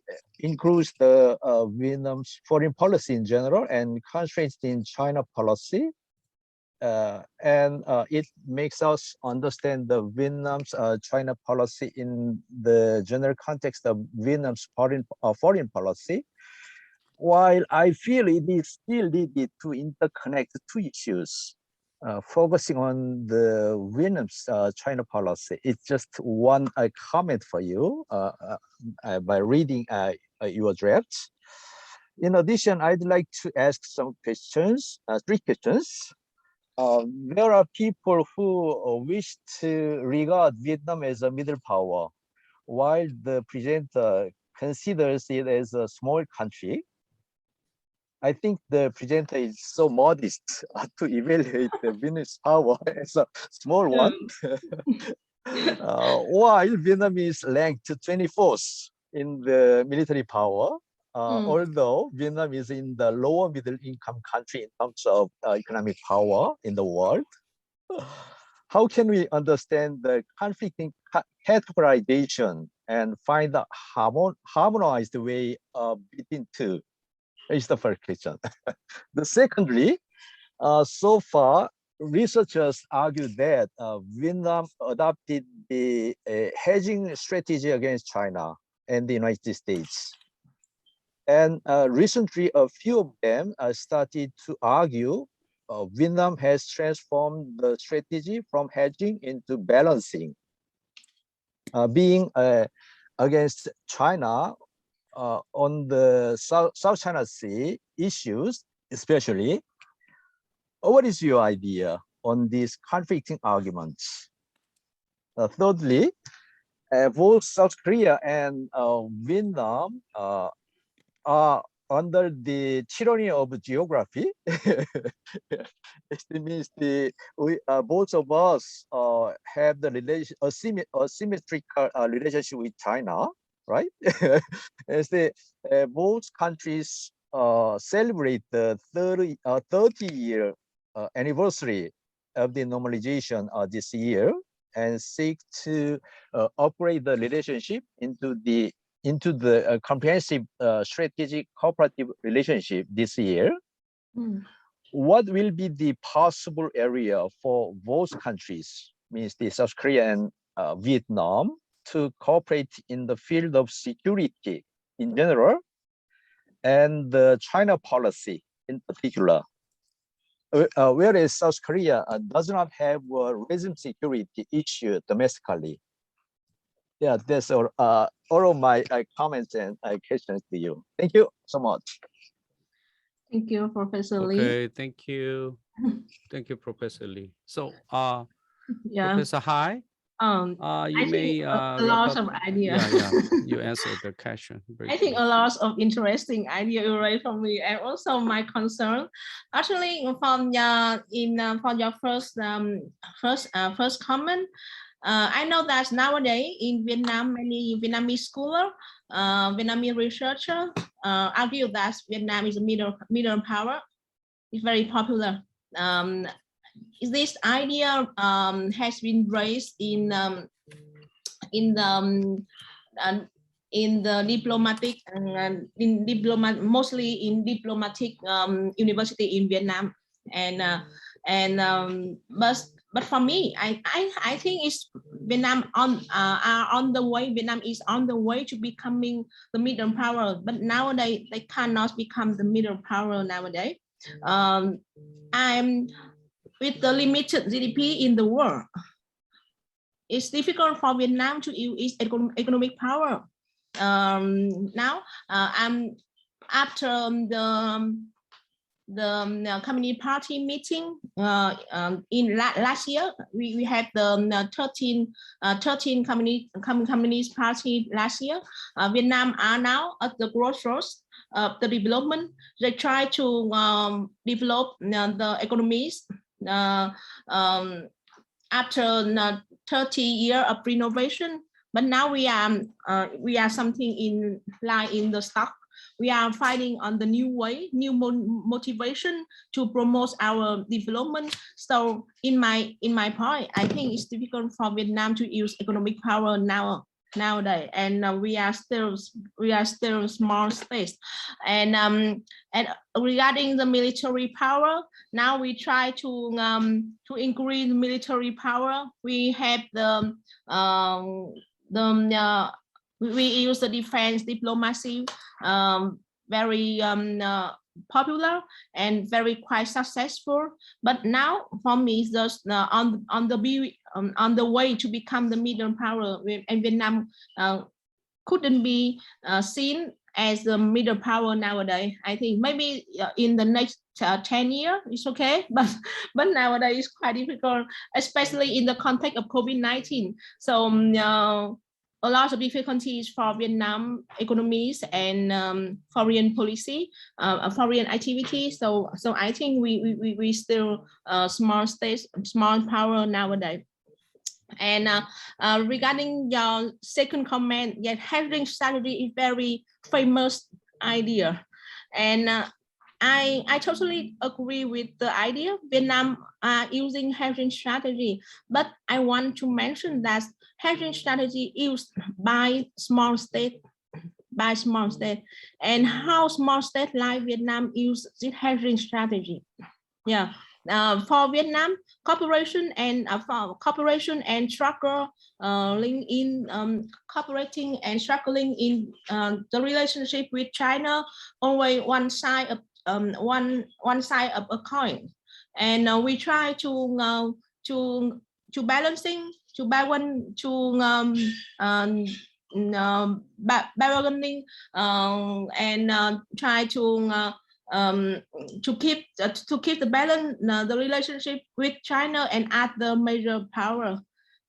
Vietnam's foreign policy in general and constraints in China policy. And it makes us understand the Vietnam's China policy in the general context of Vietnam's foreign policy. While I feel it is still needed to interconnect the two issues, focusing on the Vietnam's China policy, it's just one comment for you by reading your drafts. In addition, I'd like to ask some questions, 3 questions. There are people who wish to regard Vietnam as a middle power, while the presenter considers it as a small country. I think the presenter is so modest to evaluate the Vietnam's power as a small one. While Vietnam is ranked 24th in the military power, although Vietnam is in the lower middle income country in terms of economic power in the world. How can we understand the conflicting categorization and find a harmonized way between two? Is the first question. The secondly, so far, researchers argue that Vietnam adopted the hedging strategy against China and the United States. And recently, a few of them started to argue Vietnam has transformed the strategy from hedging into balancing, being against China on the South China Sea issues, especially. What is your idea on these conflicting arguments? Thirdly, both South Korea and Vietnam are under the tyranny of geography. It means both of us have the asymmetrical relationship with China, right? As both countries celebrate the 30-year anniversary of the normalization this year and seek to upgrade the relationship into the comprehensive strategic cooperative relationship this year. What will be the possible area for both countries, means the South Korea and Vietnam, to cooperate in the field of security in general and the China policy in particular? Whereas South Korea does not have a regime security issue domestically. Yeah, that's all of my comments and questions to you. Thank you so much. Thank you, Professor Lee. Okay, thank you. Thank you, Professor Lee. So, Yeah. Professor Hai, you may a lot of ideas. Yeah, you answered the question. I think a lot of interesting idea right from me, and also my concern. Actually, from for your first comment, I know that nowadays in Vietnam, many Vietnamese scholar, Vietnamese researcher argue that Vietnam is a middle power. It's very popular. This idea has been raised in the diplomatic mostly in diplomatic university in Vietnam, but for me, I think it's Vietnam on the way. Vietnam is on the way to becoming the middle power, but nowadays they cannot become the middle power nowadays. With the limited GDP in the world, it's difficult for Vietnam to use economic power. Now, after the Communist Party meeting in last year, we had the 13 Communist Party last year. Vietnam are now at the crossroads of the development. They try to develop the economies after 30 years of renovation, but now we are something in line in the stock. We are finding on the new way, new motivation to promote our development. So in my point, I think it's difficult for Vietnam to use economic power nowadays, and we are still small states. And regarding the military power, now we try to increase military power. We have we use the defense diplomacy, very popular and very quite successful. But now for me, it's just on the way to become the middle power, and Vietnam couldn't be seen as the middle power nowadays. I think maybe in the next 10 years it's okay, but nowadays it's quite difficult, especially in the context of COVID-19. So a lot of difficulties for Vietnam economies and foreign policy, foreign activity. So I think we still small states, small power nowadays. And regarding your second comment, yes, hedging strategy is very famous idea, and I totally agree with the idea. Vietnam are using hedging strategy, but I want to mention that hedging strategy used by small state, and how small state like Vietnam use this hedging strategy. Yeah, for Vietnam, cooperation and struggle link in cooperating and struggling in the relationship with China, only one side of one side of a coin, and we try to balancing bargaining and try to keep the balance the relationship with China and other major power.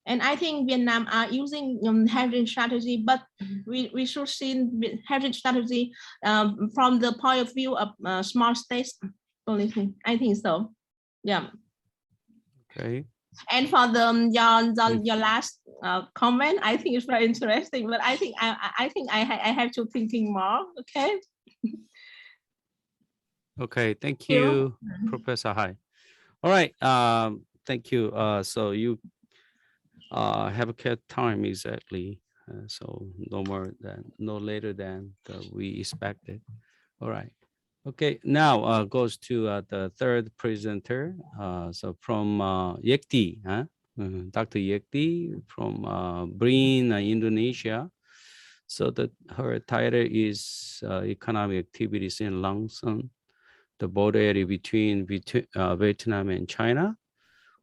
And I think Vietnam are using hedging strategy, but we should see hedging strategy from the point of view of small states only thing. I think so. Yeah. Okay. And for your last comment, I think it's very interesting, but I think I have to thinking more. Okay. Okay. Thank you, Professor Hai. All right. Thank you. So you have kept time exactly. So no later than we expected. All right. Okay, now goes to the third presenter. So from Yekti, Dr. Yekti from Brin, Indonesia. So her title is Economic Activities in Langsan, the border area between Vietnam and China.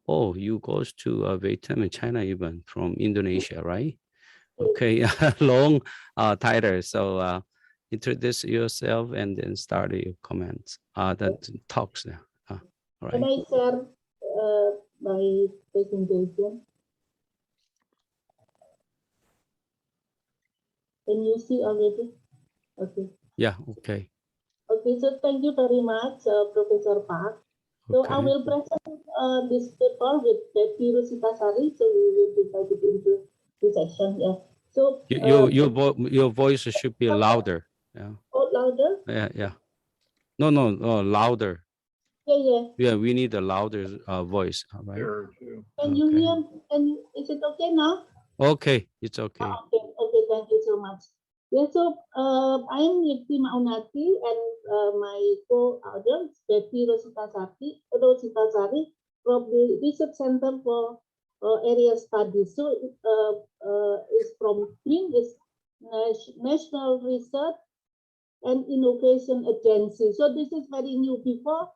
Oh, you goes to Vietnam and China even from Indonesia, right? Okay, long title. So introduce yourself and then start your comments. The talks there. All right. Can I share my presentation? Can you see already? Okay. Yeah. Okay. Okay. So thank you very much, Professor Park. So I will present this paper with Betti, Rosita, Sarim. So we will divide it into two sections. Yeah. So your voice should be louder. Yeah. Oh, louder? Yeah. No, louder. Yeah. Yeah, we need a louder voice. All right. Sure. Can you hear? Is it okay now? Okay, it's okay. Okay. Thank you so much. Yeah. So I'm Yekti Maunati and my co-authors Betti, Rosita, Sarim from the Research Center for Area Studies. So it's from BRIN, is National Research and Innovation Agency. So this is very new. Before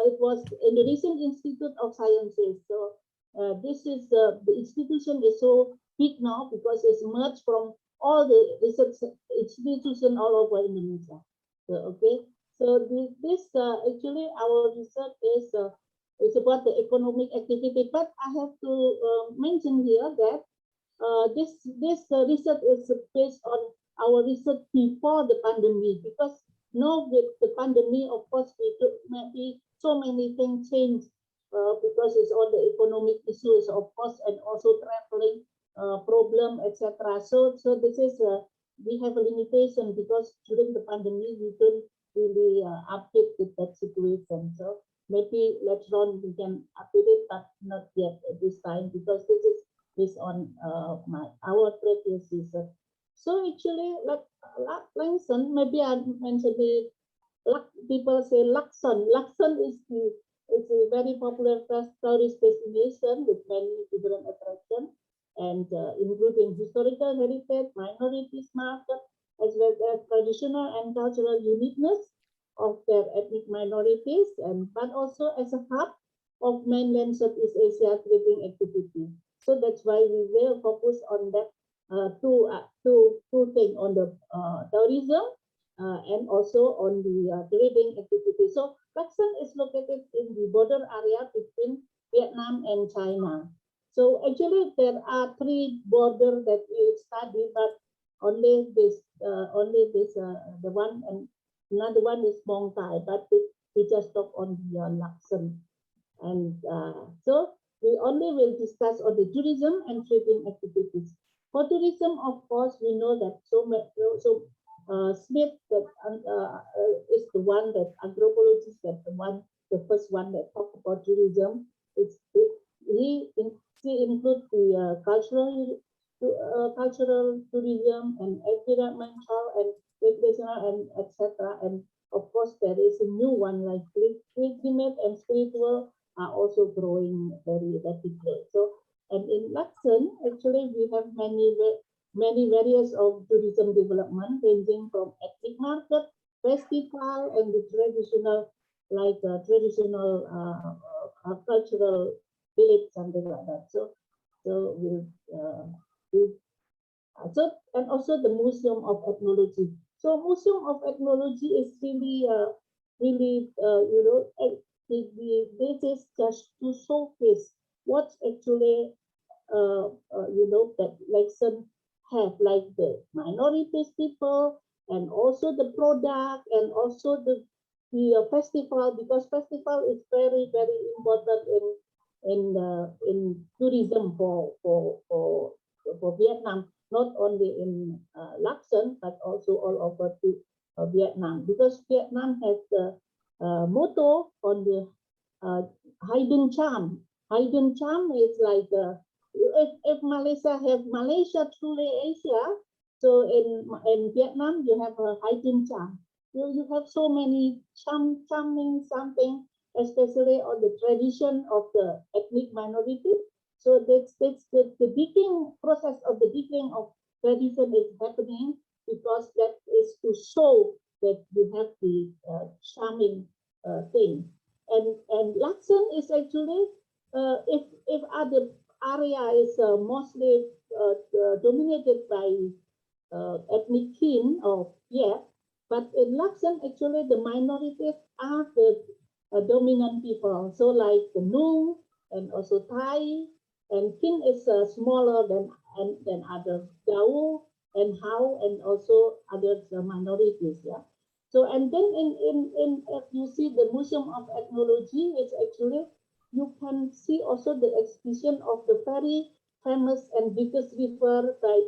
it was Indonesian Institute of Sciences. So this is the institution is so big now because it's merged from all the research institutions all over Indonesia. So okay. So this actually our research is about the economic activity. But I have to mention here that this research is based on our research before the pandemic, because now with the pandemic, of course, maybe so many things change because it's all the economic issues, of course, and also traveling problem, etc. So this is we have a limitation because during the pandemic we don't really update with that situation. So maybe later on we can update it, but not yet at this time because this is based on our previous season. So actually, like Langshan, maybe I mentioned the people say Lakson. Lakson is a very popular tourist destination with many different attractions, and including historical heritage, minorities market, as well as traditional and cultural uniqueness of their ethnic minorities, and but also as a hub of mainland Southeast Asia trading activity. So that's why we will focus on that two things on the tourism and also on the trading activity. So Lakson is located in the border area between Vietnam and China. So actually there are three borders that we study, but only this the one, and another one is Mong Tai, but we just talk on the Lakson. And so we only will discuss on the tourism and trading activities. For tourism, of course, we know that Smith that is the one that anthropologist, that the first one that talked about tourism. He includes the cultural tourism and environmental and recreational and etc. And of course, there is a new one like pilgrimage and spiritual are also growing very rapidly. So, and in Lakson, actually, we have many various of tourism development, ranging from ethnic market, festival, and the traditional, like traditional cultural village, something like that. So and also the Museum of Ethnology. So Museum of Ethnology is really this is just to showcase what's actually that Lakson have, like the minorities people, and also the product, and also the festival, because festival is very important in tourism for Vietnam, not only in Lakson but also all over to Vietnam, because Vietnam has the motto on the hidden charm. Hidden charm is like if Malaysia have Malaysia truly Asia, so in Vietnam you have a hidden charm. You have so many charming something, especially on the tradition of the ethnic minority. So that's the digging process of the digging of tradition is happening, because that is to show that you have the charming thing. And Lakson is actually if other area is mostly dominated by ethnic Hien or but in Lakson actually the minorities are the dominant people. So like the Nung and also Thai, and Hien is smaller than other Dao and Hao and also other minorities. Yeah. So and then in you see the Museum of Ethnology is actually, you can see also the exhibition of the very famous and biggest river by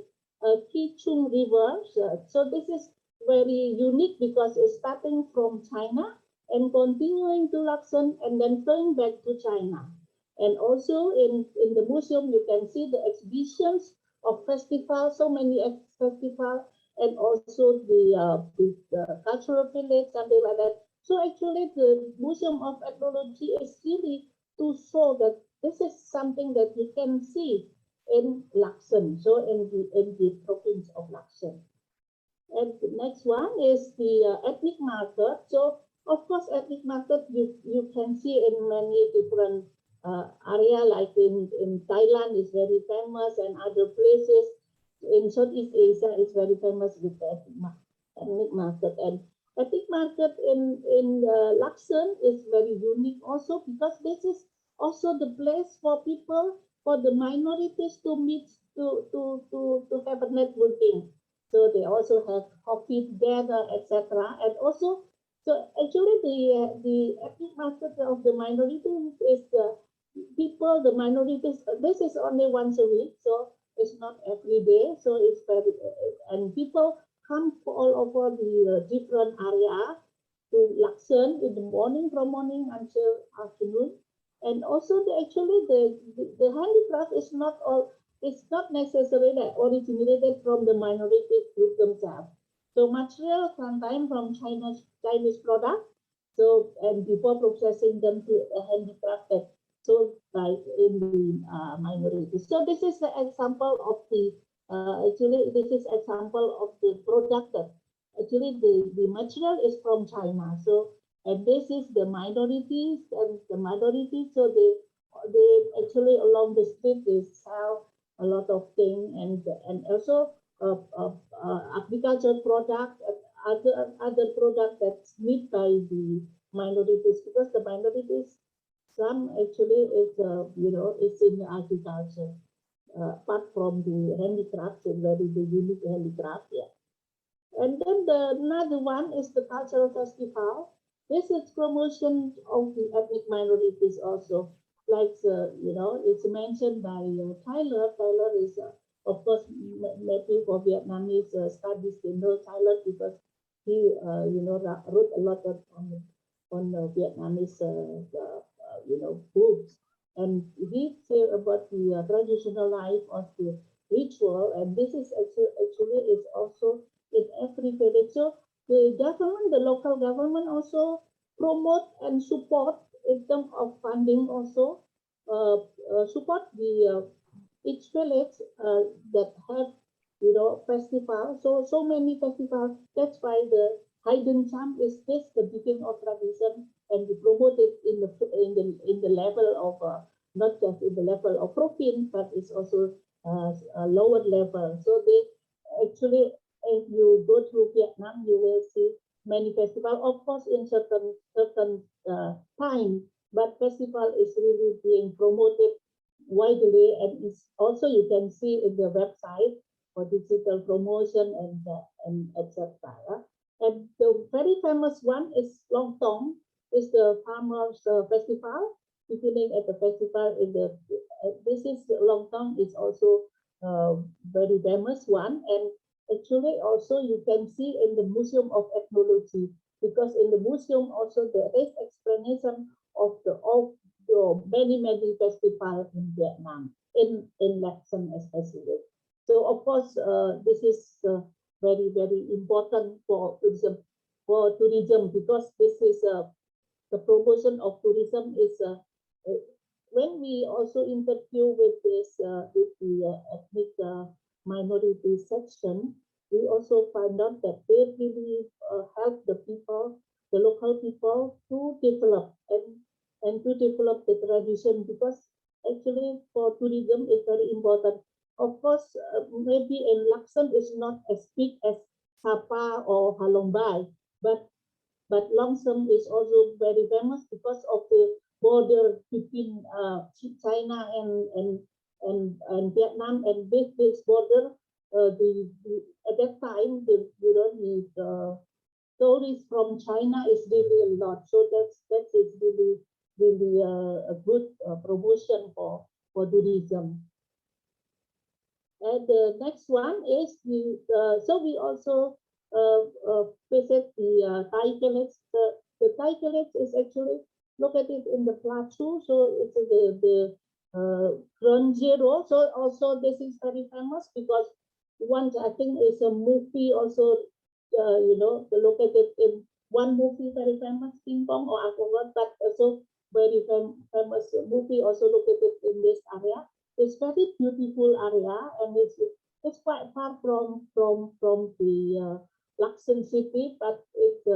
Ki Chung River. So this is very unique because it's starting from China and continuing to Lakson and then flowing back to China. And also in the museum you can see the exhibitions of festivals, so many festivals, and also the cultural village, something like that. So actually the Museum of Ethnology is really to show that this is something that you can see in Lakson, so in the province of Lakson. And the next one is the ethnic market. So of course ethnic market you can see in many different area, like in Thailand is very famous, and other places in Southeast Asia is very famous with the ethnic market. And ethnic market in Lakson is very unique also, because this is also the place for people, for the minorities to meet, to have a networking. So they also have coffee together, etc. And also So actually, the ethnic market of the minorities is the people, the minorities. This is only once a week, so it's not every day. So it's very, and people come all over the different area to Laksan in the morning, from morning until afternoon. And also, the handicraft is not all. It's not necessarily that originated from the minority group themselves. So material sometimes from Chinese product. So and before processing them to a handicrafted, so like in the minority. So this is the example of the actually this is example of the product that actually the material is from China. So and this is the minorities and the minorities. So they actually along the street they sell a lot of things and also agricultural product and other product that's made by the minorities, because the minorities some actually is is in the agriculture apart from the handicrafts and very the unique handicraft. Yeah. And then another one is the cultural festival. This is promotion of the ethnic minorities also. Like, it's mentioned by Tyler. Tyler is, of course, maybe for Vietnamese studies, they know Tyler because he, wrote a lot on Vietnamese, books. And he said about the traditional life of the ritual. And this is actually is also in every village. So the government, the local government also promote and support in terms of funding also support the each village that have festival. So many festivals. That's why the hidden charm is this the beginning of tradition and we promote it in the level of not just in the level of province but it's also a lower level. So they actually if you go to Vietnam, you will see many festivals, of course, in certain time, but festival is really being promoted widely, and it's also you can see in the website for digital promotion and etc. And the very famous one is Long Tong, is the farmers festival. Beginning at the festival in the this is Long Tong is also very famous one. And actually also you can see in the Museum of Ethnology, because in the museum also there is explanation of the many festivals in Vietnam, in Laksan especially. So of course this is very important for tourism because this is the promotion of tourism is when we also interview with this with the ethnic minority section, we also find out that they really help the people, the local people, to develop and to develop the tradition, because actually for tourism is very important. Of course, maybe in Laksan is not as big as Sapa or Halong Bay, but Longsam is also very famous because of the border between China and Vietnam, and with this border, at that time the tourists from China is really a lot. So that is really a good promotion for tourism. And the next one is so we also visit the Thai village. The Thai village is actually located in the plateau, so it's the Ground Zero. So also this is very famous because once I think it's a movie also, located in one movie very famous, Ping Pong or I forgot, but also very famous movie also located in this area. It's very beautiful area, and it's quite far from the Laksan city, but it's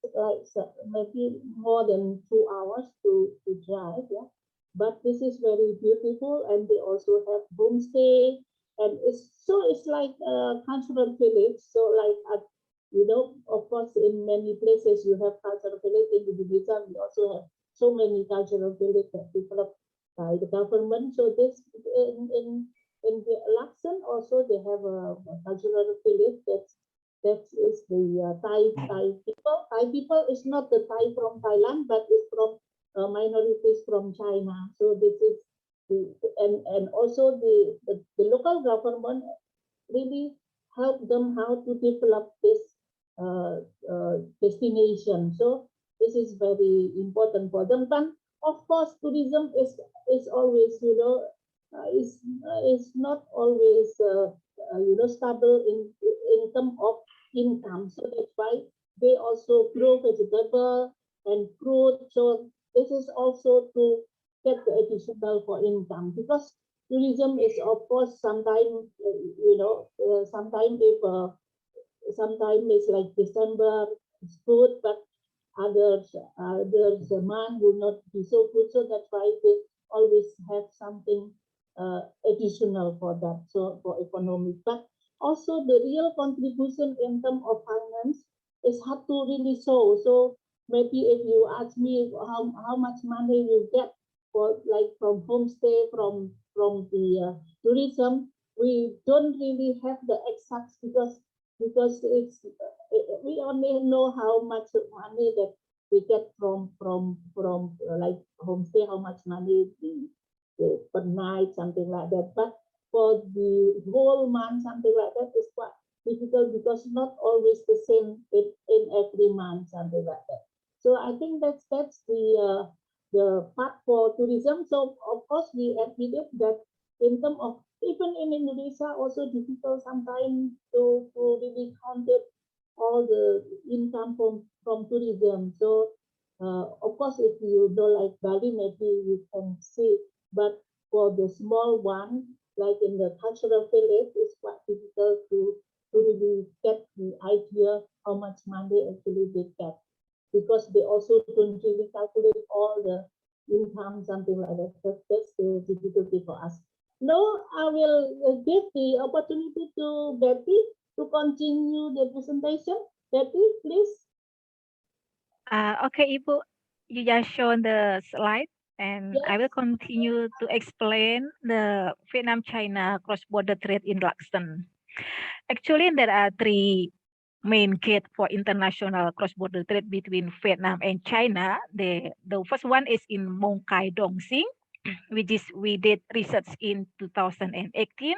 it's maybe more than 2 hours to drive. Yeah, but this is very beautiful, and they also have homestay, and it's like a cultural village. So like of course, in many places you have cultural village. In Indonesia, we also have so many cultural village that developed by the government. So this in the Laksan also they have a cultural village That is the Thai people. Thai people is not the Thai from Thailand, but it's from minorities from China. So this is and also the local government really help them how to develop this destination. So this is very important for them. But of course, tourism is always, is not always stable in terms of income. So that's why they also grow vegetable and fruit. So this is also to get the additional for income, because tourism is of course sometimes sometimes if sometimes it's like December it's good, but others month will not be so good. So that's why they always have something additional for that, so for economic. But also the real contribution in terms of finance is hard to really show. So maybe if you ask me how much money you get for like from homestay, from the tourism, we don't really have the exact, because it's we only know how much money that we get from like homestay, how much money per night, something like that. But for the whole month, something like that is quite difficult, because not always the same in every month, something like that. So I think that's the part for tourism. So of course we admitted that in terms of, even in Indonesia also difficult sometimes to really count it all the income from tourism. So of course if you know like Bali, maybe you can see, but for the small one like in the cultural village, it's quite difficult to really get the idea how much money actually they get, because they also don't really calculate all the income, something like that. That's the difficulty for us. Now I will give the opportunity to Betti to continue the presentation. Betti, please. Okay, Ibu, you just shown the slide, and Yes. I will continue to explain the Vietnam-China cross-border trade in Lacson. Actually, there are three main gates for international cross-border trade between Vietnam and China. The first one is in Mong Kai Dong Sing, which is we did research in 2018,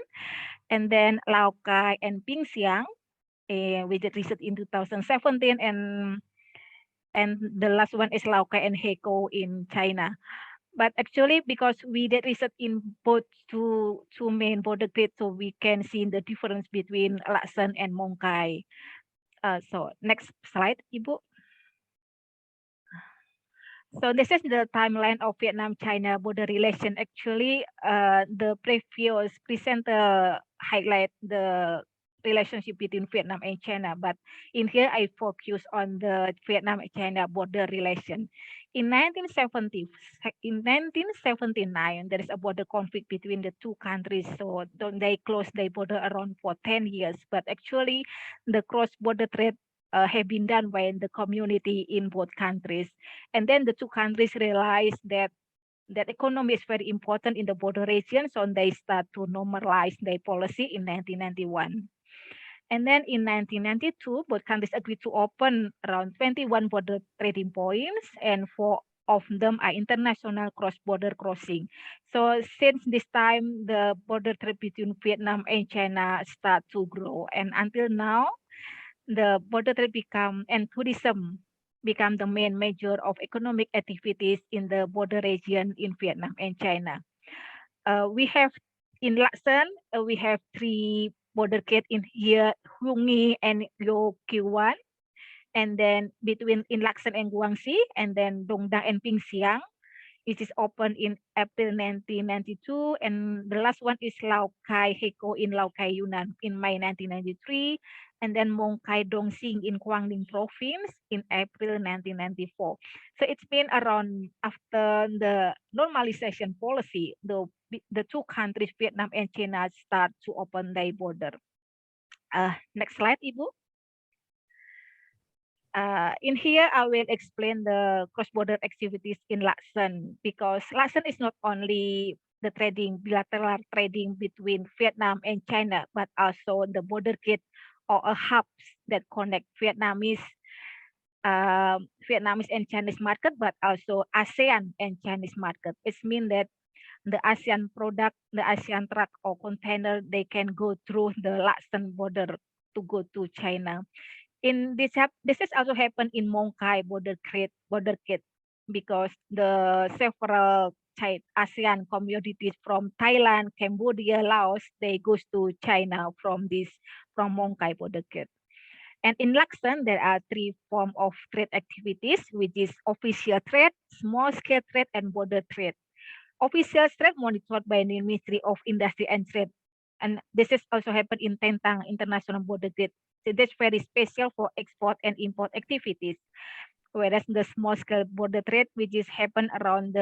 and then Lao Cai and Ping Xiang, we did research in 2017, and the last one is Lao Cai and Hyeok in China. But actually, because we did research in both two main border grids, so we can see the difference between Lacson and Mong Kai. So next slide, Ibu. So this is the timeline of Vietnam-China border relation. Actually, the previous presenter highlight the relationship between Vietnam and China, but in here I focus on the Vietnam-China border relation. In 1979, there is a border conflict between the two countries. So they closed their border around for 10 years, but actually the cross-border trade have been done by the community in both countries. And then the two countries realized that economy is very important in the border region, so they start to normalize their policy in 1991. And then in 1992, both countries agreed to open around 21 border trading points, and 4 of them are international cross-border crossing. So since this time, the border trade between Vietnam and China start to grow, and until now, the border trade and tourism become the main measure of economic activities in the border region in Vietnam and China. We have in Lacson, we have 3 border gates in here, Huongi and Yo-Kiwan, and then between in Lacson and Guangxi, and then Dong Dang and Ping Xiang. It is opened in April 1992, and the last one is Lao Cai Hyeok in Lao Cai, Yunnan in May 1993, and then Mong Kai Dong Sing in Quang Ninh province in April 1994. So it's been around after the normalization policy, the two countries, Vietnam and China, start to open their border. Next slide, Ibu. In here, I will explain the cross-border activities in Lacson, because Lacson is not only the bilateral trading between Vietnam and China, but also the border gate or a hub that connect Vietnamese and Chinese market, but also ASEAN and Chinese market. It means that the ASEAN product, the ASEAN truck or container, they can go through the Laxton border to go to China. In this is also happened in Mong Kai border gate because the several ASEAN communities from Thailand, Cambodia, Laos, they goes to China from Mong Kai border gate. And in Laxton, there are 3 forms of trade activities, which is official trade, small scale trade, and border trade. Official trade monitored by the Ministry of Industry and Trade. And this is also happened in Tentang International Border Gate. So that's very special for export and import activities. Whereas the small scale border trade, which is happen around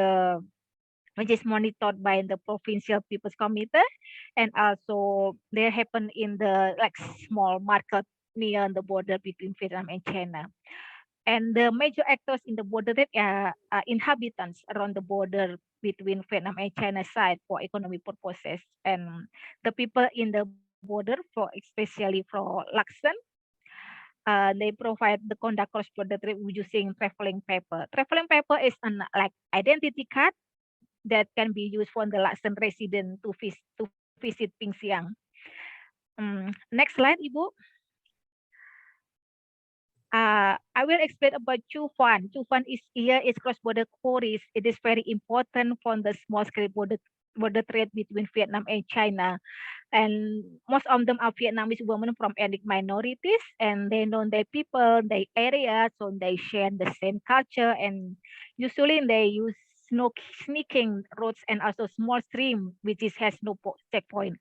which is monitored by the Provincial People's Committee, and also they happen in the small market near the border between Vietnam and China. And the major actors in the border trade are inhabitants around the border between Vietnam and China side for economic purposes. And the people in the border, especially for Laxton, they provide the conduct cross-border trade using traveling paper. Traveling paper is an identity card that can be used for the Laxton resident to visit Ping Siang. Next slide, Ibu. I will explain about Chu Fan. Chu Fan is cross-border quarries. It is very important for the small-scale border trade between Vietnam and China. And most of them are Vietnamese women from ethnic minorities, and they know their people, their area, so they share the same culture. And usually they use sneaking roads and also small stream, which has no checkpoint.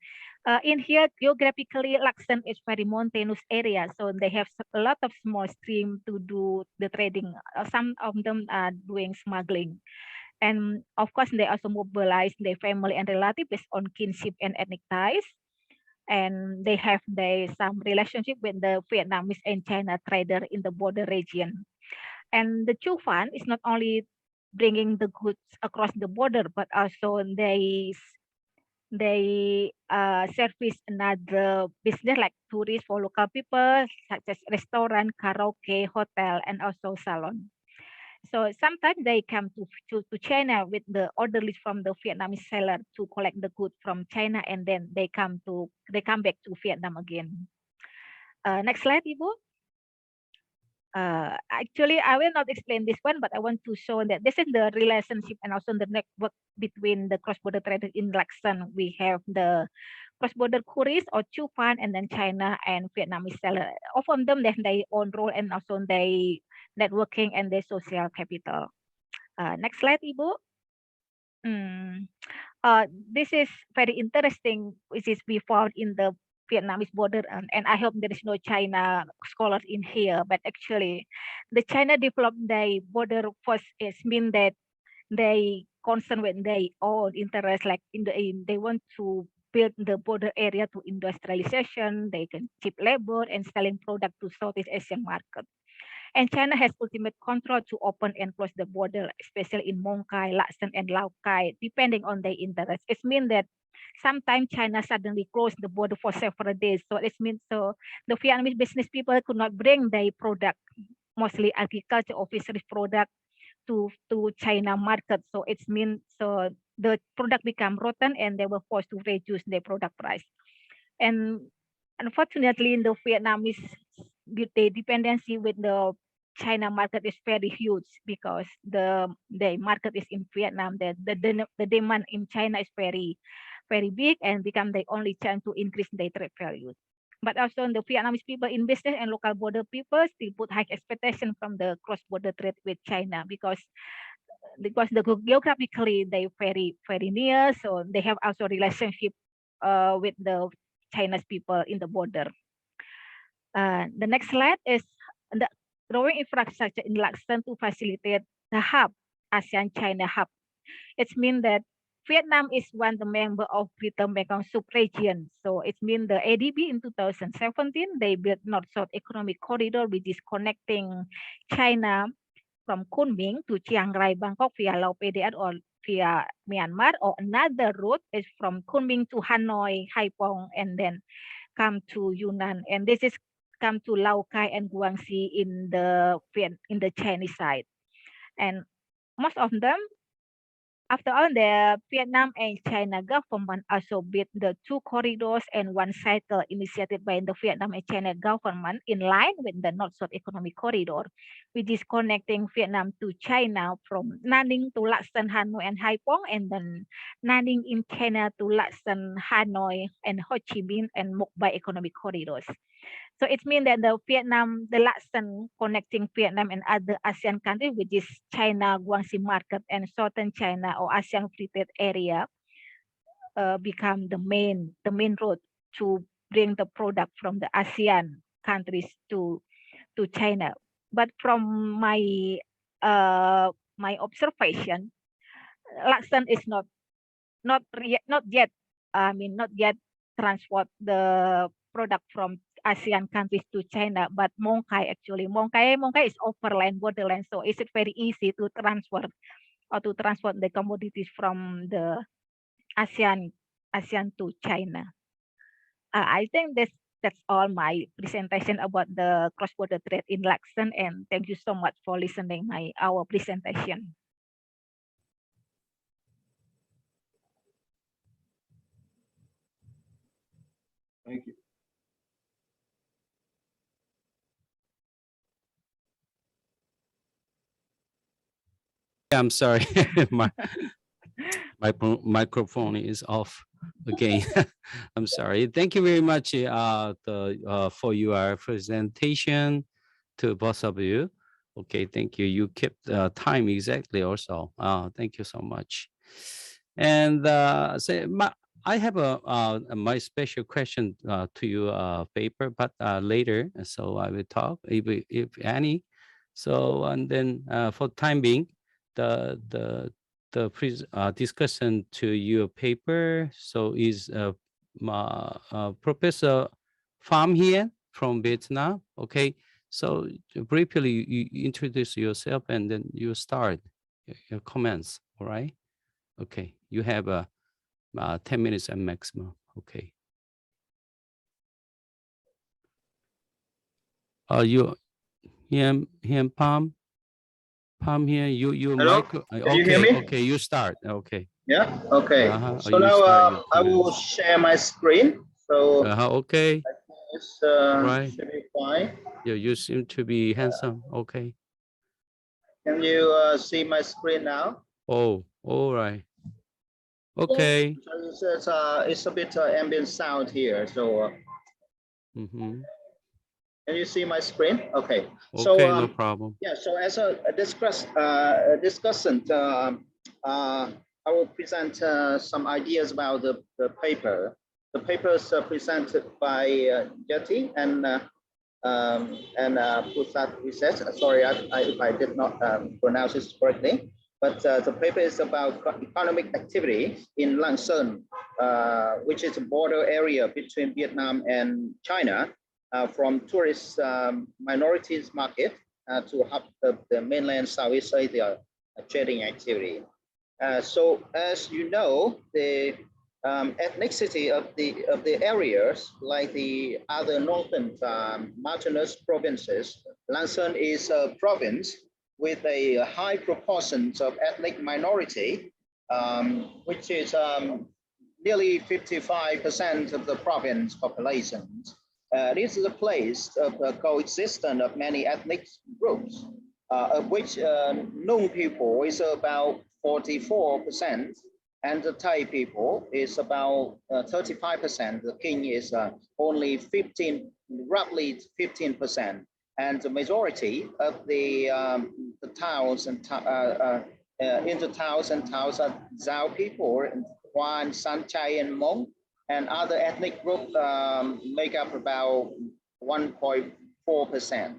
In here, geographically, Laxton is very mountainous area, so they have a lot of small stream to do the trading. Some of them are doing smuggling. And of course, they also mobilize their family and relatives based on kinship and ethnic ties. And they have some relationship with the Vietnamese and China trader in the border region. And the Chu Fan is not only bringing the goods across the border, but also they service another business like tourists for local people, such as restaurant, karaoke, hotel, and also salon. So sometimes they come to China with the order list from the Vietnamese seller to collect the goods from China, and then they come back to Vietnam again. Next slide, Ibu. Actually, I will not explain this one, but I want to show that this is the relationship and also the network between the cross-border traders in Laxton. We have the cross-border couriers or Chu Fan, and then China and Vietnamese seller. All of them have their own role and also their networking and their social capital. Next slide, Ibu. This is very interesting, which is we found in the Vietnamese border, and I hope there is no China scholars in here, but actually the China developed their border first. It means that they concern with their own interest, like they want to build the border area to industrialization, they can cheap labor and selling product to Southeast Asian market. And China has ultimate control to open and close the border, especially in Mong Kai, Laxton, and Lao Cai, depending on their interest. It means that sometimes China suddenly closed the border for several days. So it means the Vietnamese business people could not bring their product, mostly agriculture or fisheries product, to China market. So it means the product become rotten and they were forced to reduce their product price. And unfortunately, in the Vietnamese, the dependency with the China market is very huge because the market is in Vietnam. The demand in China is very big and become the only chance to increase their trade value. But also the Vietnamese people in business and local border people still put high expectation from the cross-border trade with China because geographically they very near, so they have also relationship with the Chinese people in the border. The next slide is the growing infrastructure in Laxton to facilitate the hub, ASEAN-China hub. It means that Vietnam is one of the member of Greater Mekong sub-region. So it means the ADB in 2017, they built North-South Economic Corridor, which is connecting China from Kunming to Chiang Rai, Bangkok via Lao PDR or via Myanmar, or another route is from Kunming to Hanoi, Hai Hoang, and then come to Yunnan. And this is come to Lao Cai and Guangxi in the Chinese side, and most of them, after all, the Vietnam and China government also built the 2 corridors and 1 cycle initiated by the Vietnam and China government in line with the North-South Economic Corridor, which is connecting Vietnam to China from Nanning to Lacson, Hanoi, and Hai Hoang, and then Nanning in China to Lacson, Hanoi, and Ho Chi Minh and Mộc Bai economic corridors. So it means that the Lacson connecting Vietnam and other ASEAN countries, which is China, Guangxi market, and Southern China or ASEAN Free Trade area, become the main road to bring the product from the ASEAN countries to China. But from my observation, Lacson is not yet transport the product from ASEAN countries to China, but Mong Kai actually. Mong Kai is overland, borderland, so is it very easy to transfer or to transport the commodities from the ASEAN to China? I think that's all my presentation about the cross-border trade in Lacson, and thank you so much for listening our presentation. Thank you. I'm sorry, my microphone is off again. I'm sorry. Thank you very much for your presentation to both of you. Okay, thank you. You kept time exactly also. Thank you so much. And I have my special question to you paper, but later. So I will talk if any. So and then for time being, the discussion to your paper. So is Professor Pham Hien from Vietnam. Okay, so briefly you introduce yourself and then you start your comments. All right. Okay, you have 10 minutes at maximum. Okay. You Hien Pham here. You Hello? micro. Can you hear me? Okay, you start. Okay. Yeah. Okay. You So now start your I will comments. share my screen. So Okay. it's Right. should be fine. Yeah, you seem to be handsome. Okay. Can you see my screen now? Oh, all right. Okay. So it's a bit ambient sound here. So can you see my screen? Okay. Okay, So no problem. yeah. So as a discussant, I will present some ideas about the paper. The paper is presented by Yekti and Pusat Research. Sorry, if I did not pronounce it correctly. But the paper is about economic activity in Lacson, which is a border area between Vietnam and China, from tourist minorities market to hub the mainland Southeast Asia trading activity. So as you know, the ethnicity of the areas, like the other northern mountainous provinces, Lacson is a province with a high proportion of ethnic minority, which is nearly 55% of the province population. This is a place of coexistence of many ethnic groups, of which Nung people is about 44%, and the Thai people is about 35%. The King is only roughly 15%. And the majority of the towns and in the towns are Zhao people, Huan, San Chai, and Hmong, and other ethnic groups make up about 1.4%.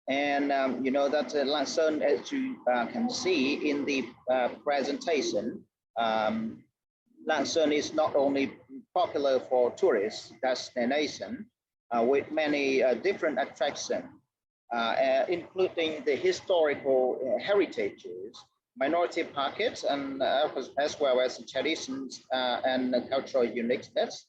And you know that Lacson, as you can see in the presentation, Lacson is not only popular for tourist destination with many different attractions, including the historical heritages, minority pockets, and as well as traditions and cultural uniqueness.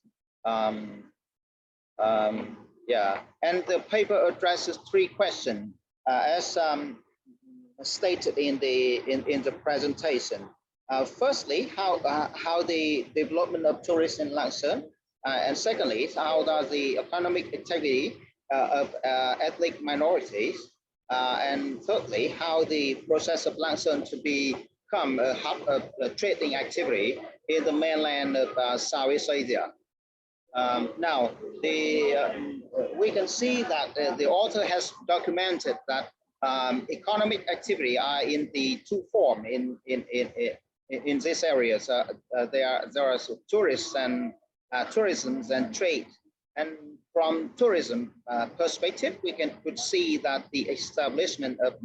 Yeah, and the paper addresses 3 questions as stated in the presentation. Firstly, how the development of tourism in Lạng and secondly, how does the economic activity of ethnic minorities, and thirdly, how the process of Lạng to become a hub of trading activity in the mainland of Southeast Asia. Now, we can see that the author has documented that economic activity are in the 2 forms in these areas. There are tourism and trade. And from tourism perspective, we could see that the establishment of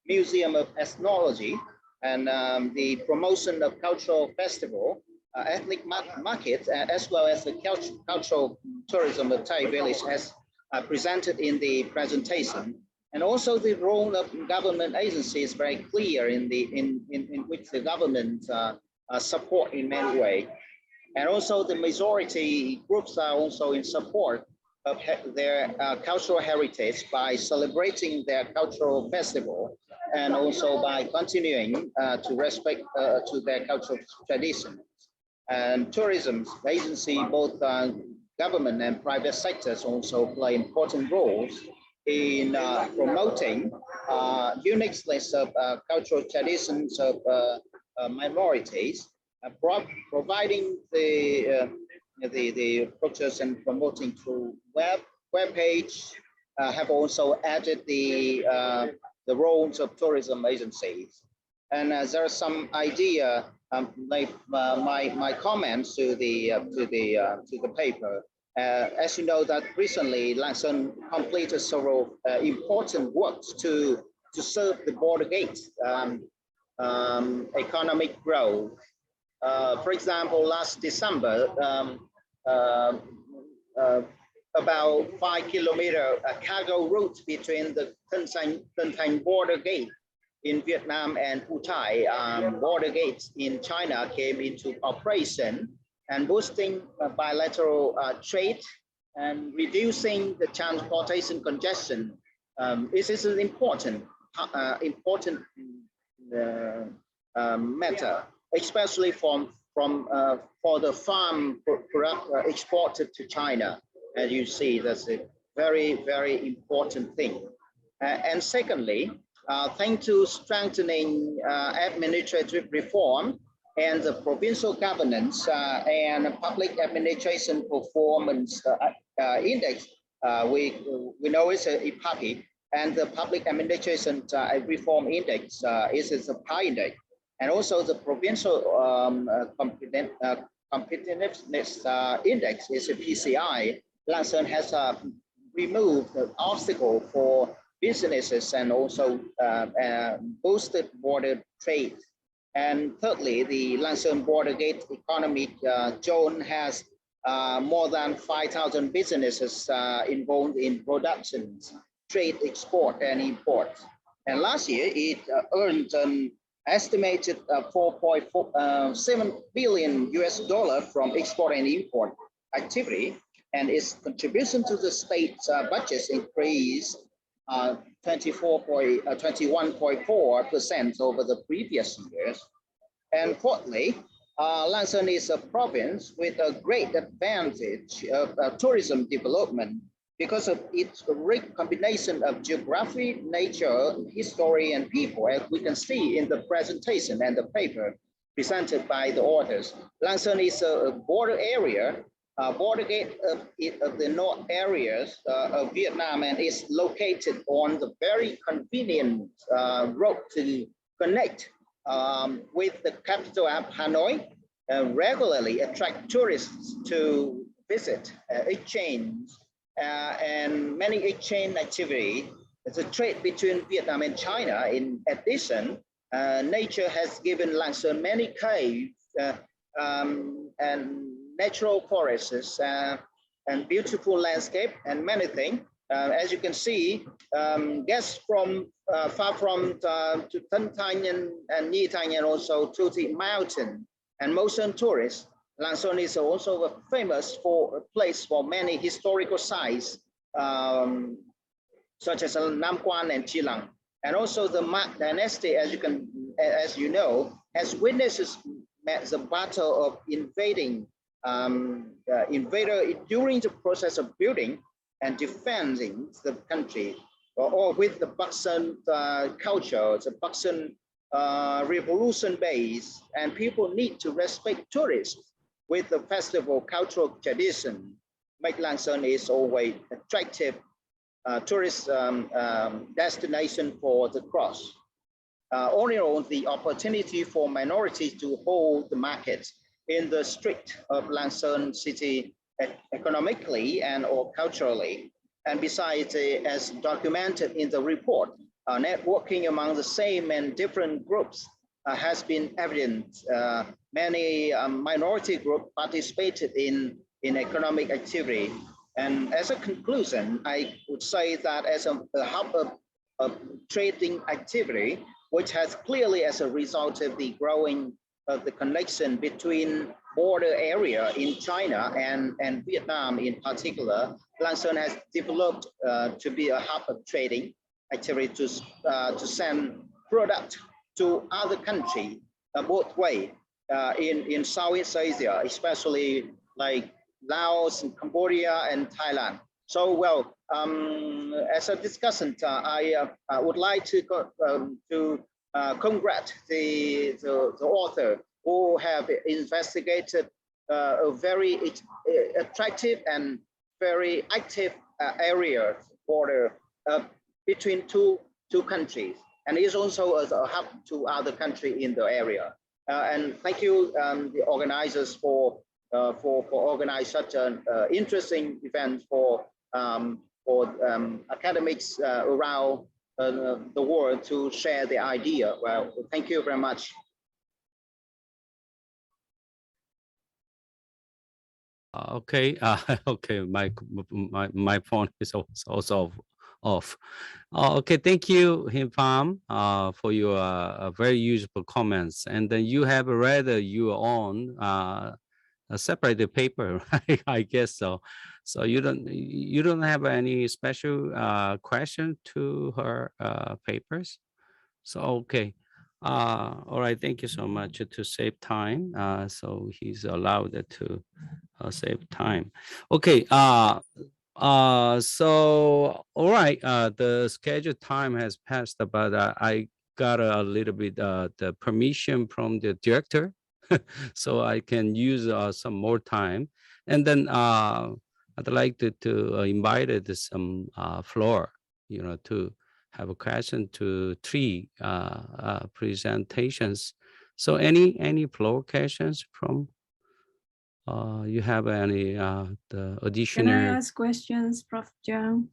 Museum of Ethnology and the promotion of cultural festival, ethnic market, as well as the cultural tourism of Thai village as presented in the presentation. And also the role of government agencies is very clear in which the government support in many ways. And also the majority groups are also in support of their cultural heritage by celebrating their cultural festival and also by continuing to respect to their cultural tradition. And tourism agency, both government and private sectors also play important roles in promoting uniqueness of cultural traditions of minorities, providing the approaches and promoting through web page. Have also added the roles of tourism agencies, and there are some idea like my comments to the paper. As you know, that recently Lạng completed several important works to serve the border gates economic growth. For example, last December, about 5 kilometer cargo route between the Tân Thanh border gate in Vietnam and Phu Thai border gates in China came into operation, and boosting bilateral trade and reducing the transportation congestion. This is an important matter, especially for the farm product exported to China. As you see, that's a very, very important thing. And secondly, thanks to strengthening administrative reform and the provincial governance and public administration performance index, we know it's a PAPI, and the public administration reform index is a PI index, and also the provincial competitiveness index is a PCI. Lạng has removed the obstacle for businesses and also boosted border trade. And thirdly, the Lạng border gate economic zone has more than 5,000 businesses involved in production, trade, export, and import. And last year, it earned an estimated $4.7 billion from export and import activity, and its contribution to the state budgets increased 21.4% over the previous years. And fourthly, Lạng is a province with a great advantage of tourism development because of its rich combination of geography, nature, history, and people, as we can see in the presentation and the paper presented by the authors. Lạng is a border area, border gate of the north areas of Vietnam, and is located on the very convenient road to connect with the capital of Hanoi, regularly attract tourists to visit, exchange, and many exchange activity. It's a trade between Vietnam and China. In addition, nature has given Lạng many caves and natural forests and beautiful landscape and many things. As you can see, guests from far from to Tân Thanh and Nhi Thanh, and also to the mountain and motion tourists. Lạng is also famous for a place for many historical sites such as Namquan and Chilang. And also the Mak dynasty, as you know, has witnessed the battle of invading invader during the process of building and defending the country, or with the Buxan culture, the Buxan revolution base, and people need to respect tourists with the festival cultural tradition. Make Lang Son is always attractive tourist destination for the cross. All in all, the opportunity for minorities to hold the market in the street of Lang Son city economically and or culturally. And besides, as documented in the report, networking among the same and different groups has been evident. Many minority groups participated in economic activity. And as a conclusion, I would say that as a hub of trading activity, which has clearly as a result of the growing of the connection between border area in China and Vietnam in particular, Lang Son has developed to be a hub of trading activity to send product to other countries both way in Southeast Asia, especially like Laos and Cambodia and Thailand. So, well, as a discussant, I would like to congratulate the author who have investigated a very attractive and very active area border between two countries, and is also as a hub to other countries in the area. And thank you, the organizers, for organizing such an interesting event for academics around the world to share the idea. Well, thank you very much. Okay. Okay. My phone is also off. Okay. Thank you, Pham, for your very useful comments. And then you have read your own a separated paper, right? I guess so. So you don't have any special question to her papers. So okay. All right. Thank you so much to save time. So he's allowed to save time. Okay. So all right. The scheduled time has passed, but I got a little bit the permission from the director. So I can use some more time, and then I'd like to invite some floor, to have a question to 3 presentations. So any floor questions from you have any the additional? Can I ask questions, Prof. Jiang?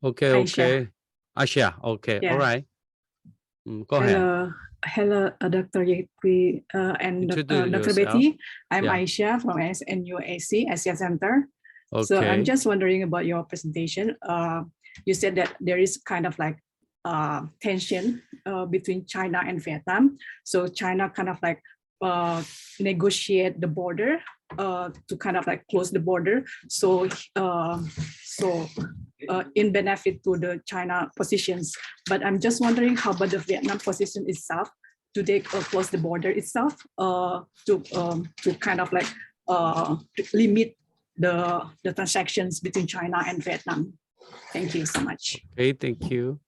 Okay, okay. Aisha, okay, Yeah. all right. Go ahead. Hello, Dr. Yekti and Introduce Dr. yourself. Betty. I'm Yeah. Aisha from SNUAC, Asia Center. Okay. So I'm just wondering about your presentation. You said that there is kind of like tension between China and Vietnam. So China kind of like negotiate the border to kind of like close the border. So in benefit to the China positions. But I'm just wondering how about the Vietnam position itself? Do they close the border itself to kind of like limit the transactions between China and Vietnam? Thank you so much. Okay, thank you.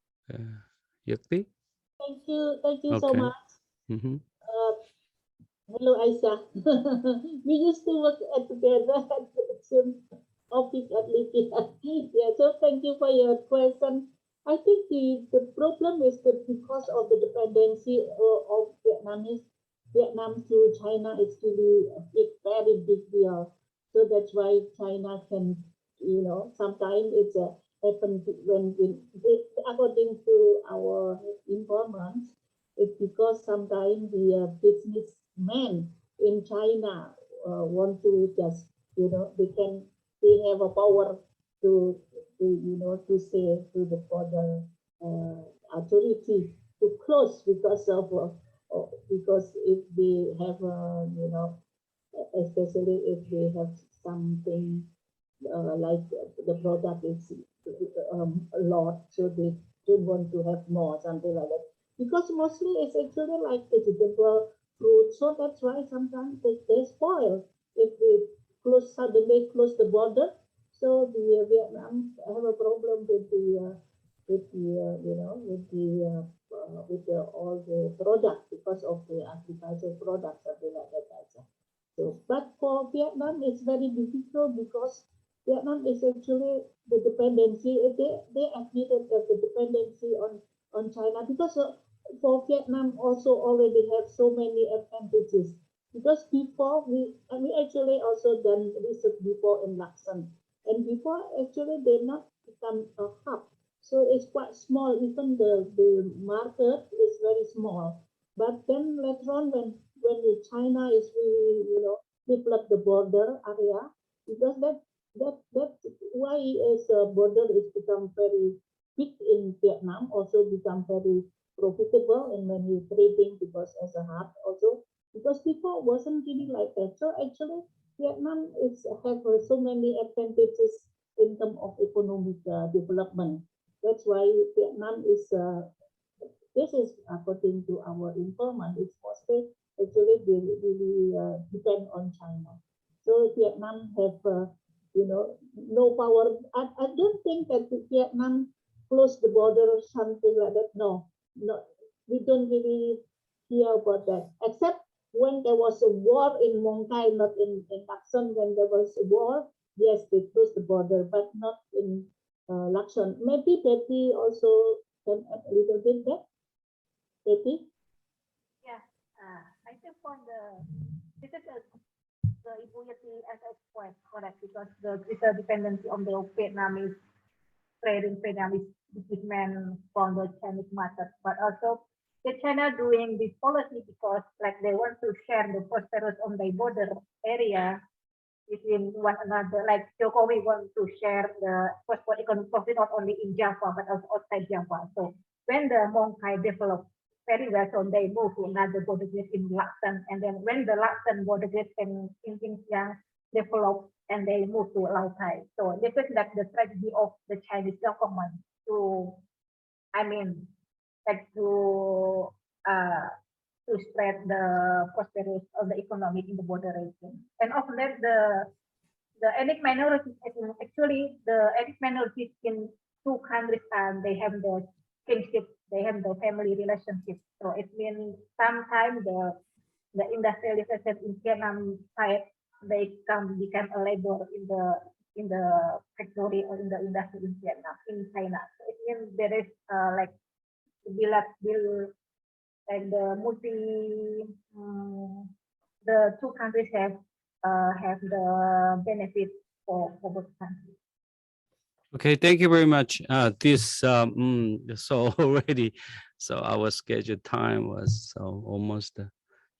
Yekti? Thank you so Okay. much. Mm-hmm. Hello, Aisha. We used to work together at the same office at Libya. Yeah, so thank you for your question. I think the problem is that because of the dependency of Vietnam to China is really a very big deal. So that's why China can, sometimes it's happen when according to our informants, it's because sometimes the businessmen in China want to just, they have a power to say to the border authority to close because if they have especially if they have something like the product is a lot, so they don't want to have more, something like that. Because mostly it's actually like vegetable, fruit, so that's why sometimes they spoil if we suddenly close the border. So the Vietnam have a problem with the all the products because of the agricultural products, something like that. So, but for Vietnam, it's very difficult because Vietnam is actually the dependency. They admitted that the dependency on China, because for Vietnam also already have so many advantages. Because before we actually also done research before in Luxon, and before actually they not become a hub. So it's quite small, even the market is very small. But then later on, when China is really, develop the border area, because that's why is border is become very big in Vietnam, also become very profitable in many trading, because as a hub also, because before wasn't really like that. So actually Vietnam is have so many advantages in terms of economic development. That's why Vietnam is, this is according to our informant, it's mostly actually really depend on China. So Vietnam have, no power. I don't think that Vietnam close the border or something like that. No, we don't really hear about that, except when there was a war in Mong Kai, not in Lacson. When there was a war, yes, they closed the border, but not in Lacson. Maybe Betti also can add a little bit there. Betti? Yeah, I think for this is the Ibu Yekti as a point correct, because it's a dependency on the Vietnamese trading, Vietnamese businessmen from the Chinese market, but also the China doing this policy because like they want to share the prosperous on the border area between one another. Like Jokowi want to share the economic profit not only in Java but also outside Java. So when the Mong Kai developed very well, so they move to another border gate in Lacson, and then when the Lacson border gate in Xinjiang developed, and they move to Lao Cai. So this is like the strategy of the Chinese government to, like to spread the prosperity of the economy in the border region. And of that, the ethnic minorities, actually the ethnic minorities in two countries, they have the kinship, they have the family relationship. So it means sometimes the industrialization in Vietnam side, they become a labor in the factory or in the industry in Vietnam, in China. So it means there is like and the two countries have the benefit for both countries. Okay, thank you very much. So already, so our scheduled time was almost,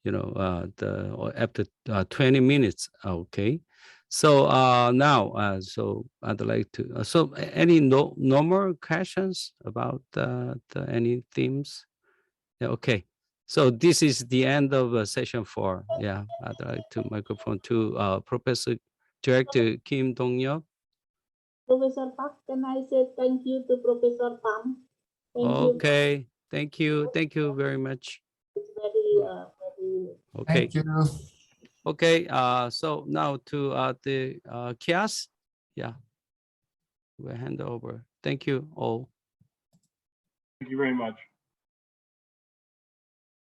after 20 minutes. Okay, so now, so I'd like to. So any no more questions about any themes? Yeah, okay. So this is the end of session 4. Yeah, I'd like to microphone to Professor Director Kim Dong-yeop. Professor Park, can I say thank you to Professor Pham? Okay, thank you. Thank you very much. It's very Okay. Thank you. Okay, so now to the KIAS. Yeah, we'll hand over. Thank you all. Thank you very much.